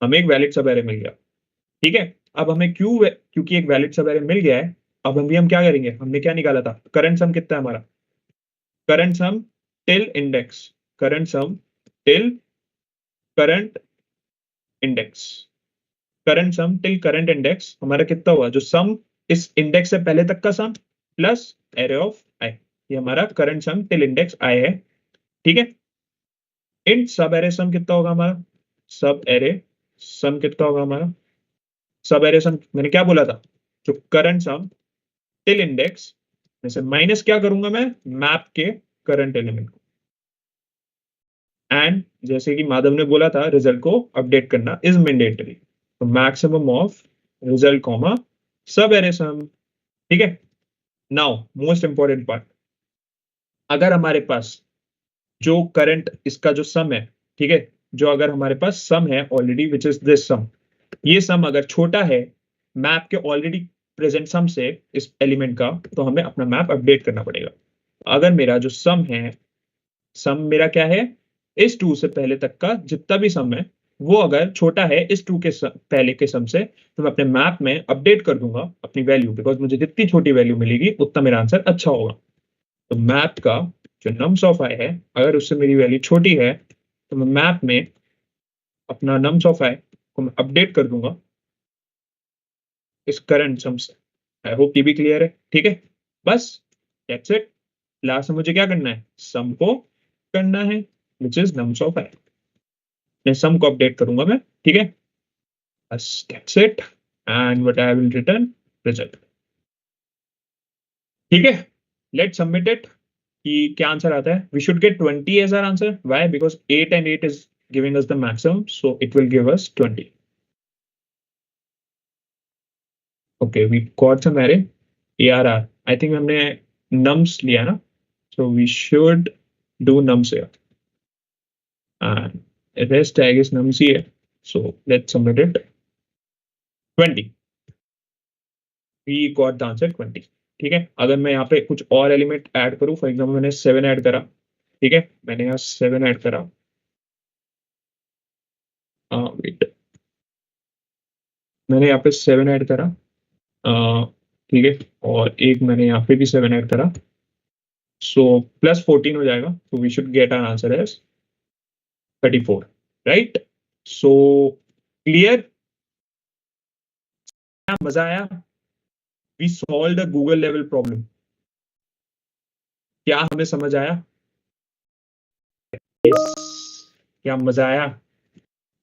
हमें एक वैलिड सब एरे मिल गया, ठीक है। अब हमें क्योंकि एक वैलिड सब एरे मिल गया है, अब हम क्या करेंगे, हमने क्या निकाला था, करंट सम कितना है हमारा, करंट सम टिल इंडेक्स, करंट सम टिल करंट इंडेक्स, करंट सम टिल करंट इंडेक्स हमारा कितना हुआ, जो सम इस इंडेक्स से पहले तक का सम प्लस एरे ऑफ आई, ये हमारा करंट सम टिल इंडेक्स आई है, ठीक है। इन सब एरे सम कितना होगा हमारा, सब एरे सम कितना होगा हमारा, सब एरे सम मैंने क्या बोला था, जो करंट सम टिल इंडेक्स में से माइनस क्या करूंगा मैं, मैप के करंट एलिमेंट को, एंड जैसे कि माधव ने बोला था रिजल्ट को अपडेट करना इज मैंडेटरी, तो maximum of result comma sub array सम, ठीक है। नाउ मोस्ट इंपॉर्टेंट पार्ट, अगर हमारे पास जो करंट इसका जो सम है, ठीक है, जो अगर हमारे पास सम है ऑलरेडी विच इज दिस सम, ये सम अगर छोटा है मैप के ऑलरेडी प्रेजेंट सम से इस एलिमेंट का, तो हमें अपना मैप अपडेट करना पड़ेगा। अगर मेरा जो सम है, सम मेरा क्या है, इस टू से पहले तक का जितना भी सम है वो अगर छोटा है इस टू के पहले के सम से, तो मैं अपने मैप में अपडेट कर दूंगा अपनी वैल्यू, बिकॉज मुझे जितनी छोटी वैल्यू मिलेगी उतना मेरा आंसर अच्छा होगा। तो मैप का जो नम्स ऑफ आई है, अगर उससे मेरी वैल्यू छोटी है तो मैं मैप में अपना नम्स ऑफ आई को मैं अपडेट कर दूंगा इस करंट सम से। आई होप ये भी क्लियर है, ठीक है। बस दैट्स इट। लास्ट में मुझे क्या करना है, सम को करना है विच इज नम्स ऑफ आई। मैं सम को अपडेट करूंगा मैं, ठीक है। बस that's it and what I will return result, ठीक है। लेट्स सबमिट इट कि क्या आंसर आता है। We should get 20 as our answer. Why? Because 8 and 8 is giving us the maximum, so it will give us 20. Okay, we got some array ARR. I think हमने nums लिया ना, so we should do nums here and rest I guess nums ही है, so let's submit it 20. We got the answer 20, ठीक है। अगर मैं यहाँ पे कुछ और एलिमेंट ऐड करूँ, फॉर एग्जाम्पल मैंने 7 ऐड करा, ठीक है, मैंने यहाँ 7 ऐड करा, वेट, मैंने यहाँ पे 7 ऐड करा, ठीक है, और एक मैंने यहाँ पे भी 7 ऐड करा, सो प्लस 14 हो जाएगा, तो we should get our answer as 34, right. So clear, क्या मजा आया? We solve the Google level problem. क्या हमें समझ आया? yes. क्या मजा आया?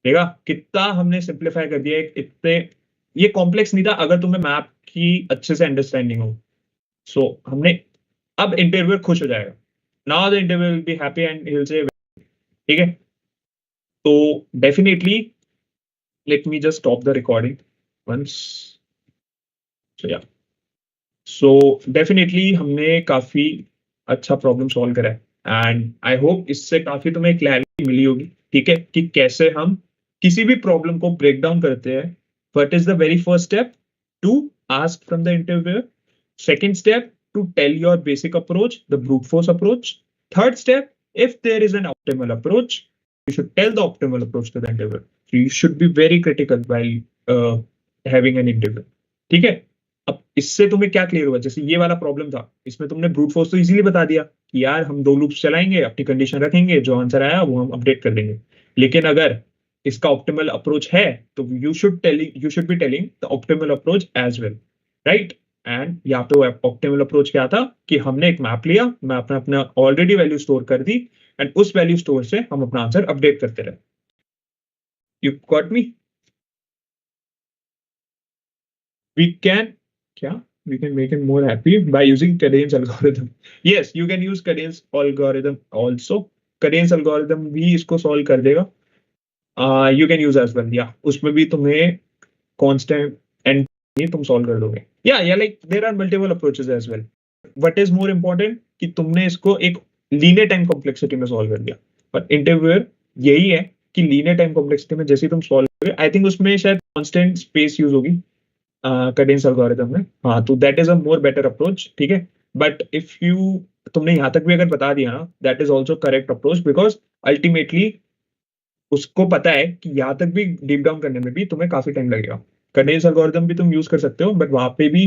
देखा कितना हमने सिंप्लीफाई कर दिया। इतने ये कॉम्प्लेक्स नहीं था अगर तुम्हें मैप की अच्छे से अंडरस्टैंडिंग हो। सो हमने, अब इंटरव्यूअर खुश हो जाएगा। Now the interviewer will be happy and he will say, ठीक है। तो definitely let me just stop the recording once. So yeah, so definitely हमने काफी अच्छा प्रॉब्लम सॉल्व करा है एंड आई होप इससे काफी तुम्हें क्लैरिटी मिली होगी, ठीक है, कि कैसे हम किसी भी प्रॉब्लम को ब्रेक डाउन करते हैं। What is the very first step? To ask from the interviewer. Second step, to tell your basic approach, the brute force approach. Third step, if there is an optimal approach, you should tell the optimal approach to the interviewer. So you should be very critical while having an interview. ठीक है। अब इससे तुम्हें क्या क्लियर हुआ? जैसे ये वाला प्रॉब्लम था, इसमें तुमने ब्रूट फोर्स तो इजीली बता दिया कि यार हम 2 लूप्स चलाएंगे, अपनी कंडीशन रखेंगे, जो आंसर आया वो हम अपडेट कर देंगे। लेकिन अगर इसका ऑप्टिमल अप्रोच है तो you should be telling the optimal approach as well, right. And यहाँ पे ऑप्टिमल अप्रोच क्या था कि हमने एक मैप लिया, मैप में अपना ऑलरेडी वैल्यू स्टोर कर दी एंड उस वैल्यू स्टोर से हम अपना आंसर अपडेट करते रहे। You got me? We can क्या, we can make it more happy by using Cadence algorithm. Yes, you can use Cadence algorithm also. Cadence algorithm भी इसको solve कर देगा। You can use as well, yeah. उसमें भी तुम्हें constant and तुम सॉल्व कर दोगे। या like there are multiple approaches as well. What is more important कि तुमने इसको एक लीनियर टाइम कॉम्प्लेक्सिटी में सॉल्व कर दिया। पर इंटरव्यूअर यही है कि लीनियर टाइम कॉम्प्लेक्सिटी में जैसे तुम सॉल्व करोगे, आई थिंक उसमें शायद कांस्टेंट स्पेस यूज होगी कैडेंस एल्गोरिथम में। हाँ, तो that is a more better approach, ठीक है। बट इफ यू, तुमने यहाँ तक भी अगर बता दिया ना, that is also correct approach, because ultimately उसको पता है कि यहाँ तक भी डीप डाउन करने में भी तुम्हें काफी टाइम लगेगा। कंडेंस एल्गोरिथम भी तुम यूज कर सकते हो, बट वहां पे भी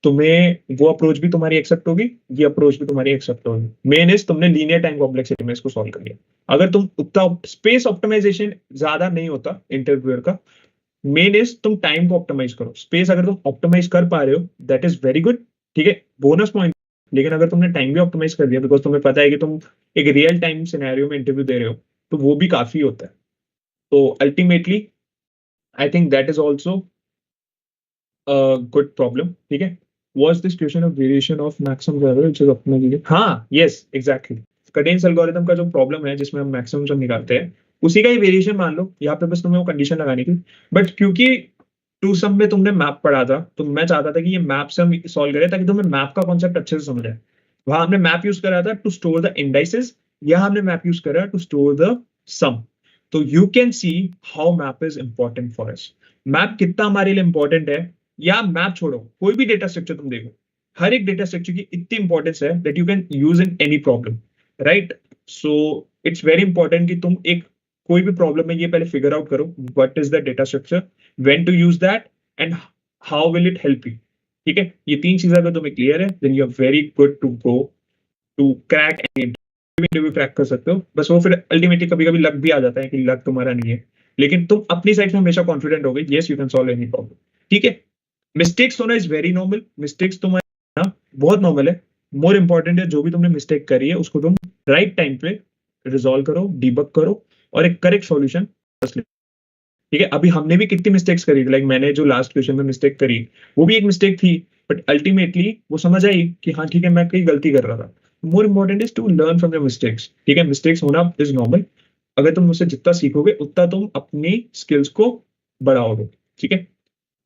तुम्हें वो अप्रोच भी तुम्हारी एक्सेप्ट होगी, ये अप्रोच भी तुम्हारी एक्सेप्ट होगी। मेन इज तुमने लीनियर टाइम कॉम्प्लेक्सिटी में इसको सॉल्व कर लिया। अगर तुम उतना स्पेस ऑप्टिमाइजेशन ज्यादा नहीं होता इंटरव्यूअर का, मेन इज तुम टाइम को ऑप्टिमाइज करो। स्पेस अगर तुम ऑप्टिमाइज कर पा रहे हो दैट इज वेरी गुड, ठीक है, बोनस पॉइंट। लेकिन अगर तुमने टाइम भी ऑप्टिमाइज कर दिया, बिकॉज तुम्हें पता है कि तुम एक रियल टाइम सिनेरियो में इंटरव्यू दे रहे हो, तो वो भी काफी होता है। तो ultimately I think that is also good problem, ठीक है। Was this question of variation of maximum level which is optimally? हाँ, yes, exactly. Cadence algorithm का जो प्रॉब्लम है जिसमें हम मैक्सिमम सब निकालते हैं, उसी का ही वेरिएशन मान लो। यहाँ पे बस तुम्हें वो कंडीशन लगानी थी, बट क्योंकि टू सम में तुमने मैप पढ़ा था, तो मैं चाहता था कि ये मैप से हम सॉल्व करें ताकि तुम्हें मैप का कॉन्सेप्ट अच्छे से समझ आए। वहां हमने मैप यूज करा था टू स्टोर द इंडाइसेस यहाँ हमने मैप यूज करा टू स्टोर द सम। तो you can see how map is important for us. Map कितना हमारे लिए इंपॉर्टेंट है, या मैप छोड़ो, कोई भी डेटा स्ट्रक्चर तुम देखो, हर एक डेटा स्ट्रक्चर की इतनी इंपॉर्टेंस है that you can use in any problem, right? So it's very important कि तुम एक कोई भी प्रॉब्लम है ये पहले फिगर आउट करो, what is the data structure, when to use that, and how will it help you. ठीक है, ये तीन चीजें अगर तुम्हें क्लियर है, then you are very good to go to crack any interview, crack कर सकते हो। बस वो फिर अल्टीमेटली कभी कभी लक भी आ जाता है कि लक तुम्हारा नहीं है, लेकिन तुम अपनी साइड से हमेशा कॉन्फिडेंट हो गए, yes you can solve any problem. ठीक है, मिस्टेक्स होना इज वेरी नॉर्मल, मिस्टेक्स तुम्हारा बहुत नॉर्मल है। मोर इंपॉर्टेंट है जो भी तुमने मिस्टेक करी है उसको तुम राइट टाइम पे रिजॉल्व करो, डीबग करो और एक करेक्ट सॉल्यूशन। ठीक है, अभी हमने भी कितनी मिस्टेक्स करी, लाइक मैंने जो लास्ट क्वेश्चन में मिस्टेक करी वो भी एक मिस्टेक थी, बट अल्टीमेटली वो समझ आई कि हाँ ठीक है मैं कहीं गलती कर रहा था। More important is to learn from your mistakes. ठीक है, मिस्टेक्स होना इज नॉर्मल, अगर तुम उससे जितना सीखोगे उतना तुम अपनी स्किल्स को बढ़ाओगे। ठीक है,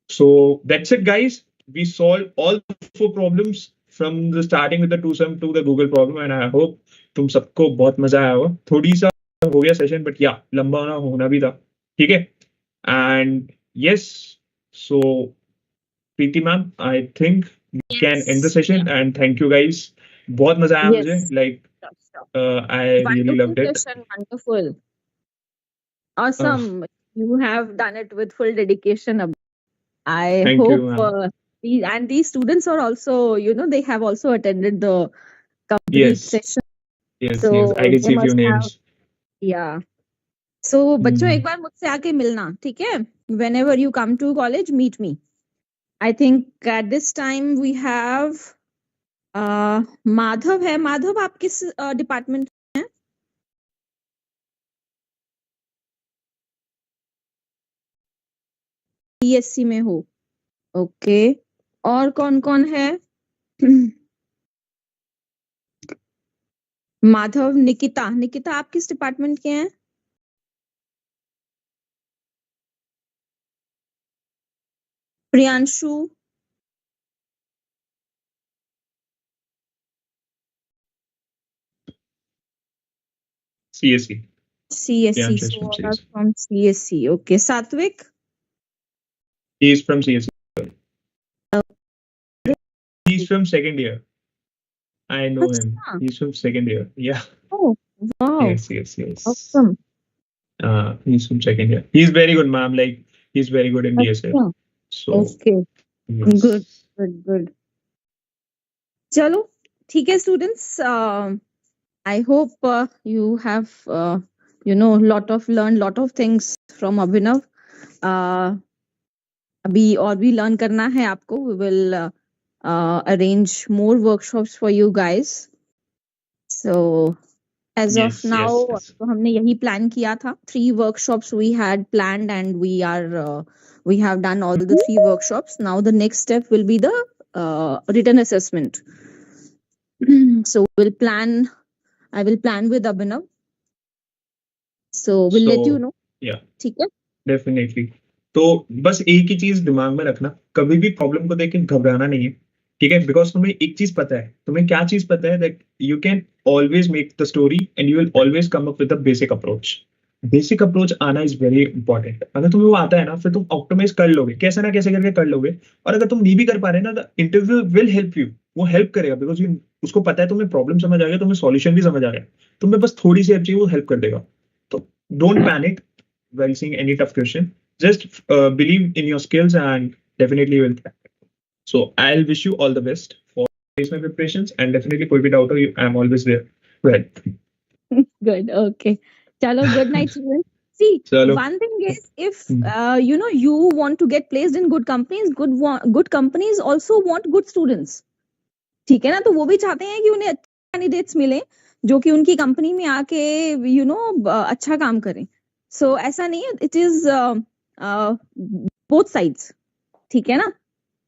so that's it guys, we solved all four problems from the starting with the two sum to the Google problem, and I hope तुम सबको बहुत मजा आया होगा। थोड़ी सा हो गया सेशन, बट या लंबा होना भी था। ठीक है, and yes, so Preeti ma'am I think we can end the session, and thank you guys, बहुत मजा आया मुझे, like I really loved it. Wonderful. Awesome. You have done it with full dedication. I Thank you, hope ma'am. and these students are also, they have also attended the complete Yes. session. Yes, So yes, I can they see a few must have, names. yeah. So बच्चों एक बार मुझसे आके मिलना, ठीक है? Whenever you come to college, meet me. I think at this time we have Madhav है। माधव, आप किस डिपार्टमेंट में हैं? BSc में हो, ओके। और कौन कौन है? माधव, निकिता। निकिता, आप किस डिपार्टमेंट के हैं? Priyanshu, CSE. CSC. Priyanshu is So from all are CSE. from CSC. Okay. Satvik? He is from CSE. He's from second year. I know him. Achha. He's from second year. Yeah. Oh, wow. Yes, yes, yes. Awesome. He's from second year. He's very good, ma'am. Like, he's very good in DSA. Achha. So, Okay. yes. Good, good, good. चलो ठीक है students. I hope you have lot of things from Abhinav. अभी और भी learn करना है आपको. We will arrange more workshops for you guys. So as Yes, of now, yes, yes. तो हमने यही plan किया था. 3 workshops we had planned, and we have done all the 3 workshops. Now the next step will be the written assessment. So I will plan with Abhinav. So we'll let you know. Yeah. ठीक है? Definitely. तो बस एक ही चीज दिमाग में रखना, कभी भी प्रॉब्लम को देख के घबराना नहीं है। ठीक है, बिकॉज तुम्हें एक चीज पता है, तुम्हें क्या चीज पता है, that you can always make the story and you will always come up with the basic approach. Basic approach आना इज वेरी इंपॉर्टेंट। अगर तुम्हें वो आता है ना, फिर तुम ऑप्टिमाइज कर लोगे, कैसे ना कैसे करके कर लोगे। और अगर तुम नहीं भी कर पा रहे ना, the interview will help you, वो हेल्प करेगा, बिकॉज यू उसको पता है तुम्हें प्रॉब्लम समझ आ गया, तुम्हें सॉल्यूशन भी समझ आ गया, तुम्हें बस थोड़ी सी हेल्प चाहिए, वो हेल्प कर देगा। तो don't panic while seeing any tough question. Just believe in your skills and definitely you will crack it. So I'll wish you all the best for my preparations, and definitely कोई भी doubt हो, I'm always there to help. Good. Okay. Chalo, good night, children. See, Chalo. one thing is, if you want to get placed in good companies, good companies also want good students. ठीक है ना? तो वो भी चाहते हैं कि उन्हें अच्छे कैंडिडेट्स मिले जो कि उनकी कंपनी में आके अच्छा काम करें. So ऐसा नहीं है, it is both sides. ठीक है ना?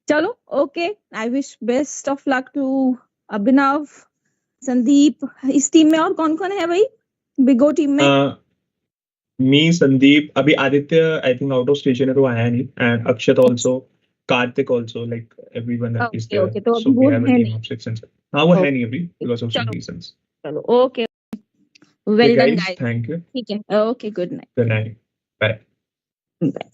चलो, okay. I wish best of luck to Abhinav, Sandeep. इस टीम में और कौन कौन है भाई? बिगो टीम में? Me, Sandeep, अभी Aditya I think out of station है तो आया नहीं, and Akshat also, Karthik also, like everyone is there. Okay, तो So अभी वो we have a है team नहीं. of 6 and 7. हाँ वो है नहीं अभी because of some reasons. चलो, okay. Well done guys, guys. Thank you, ठीक है, okay, good night. Good night, bye. Bye.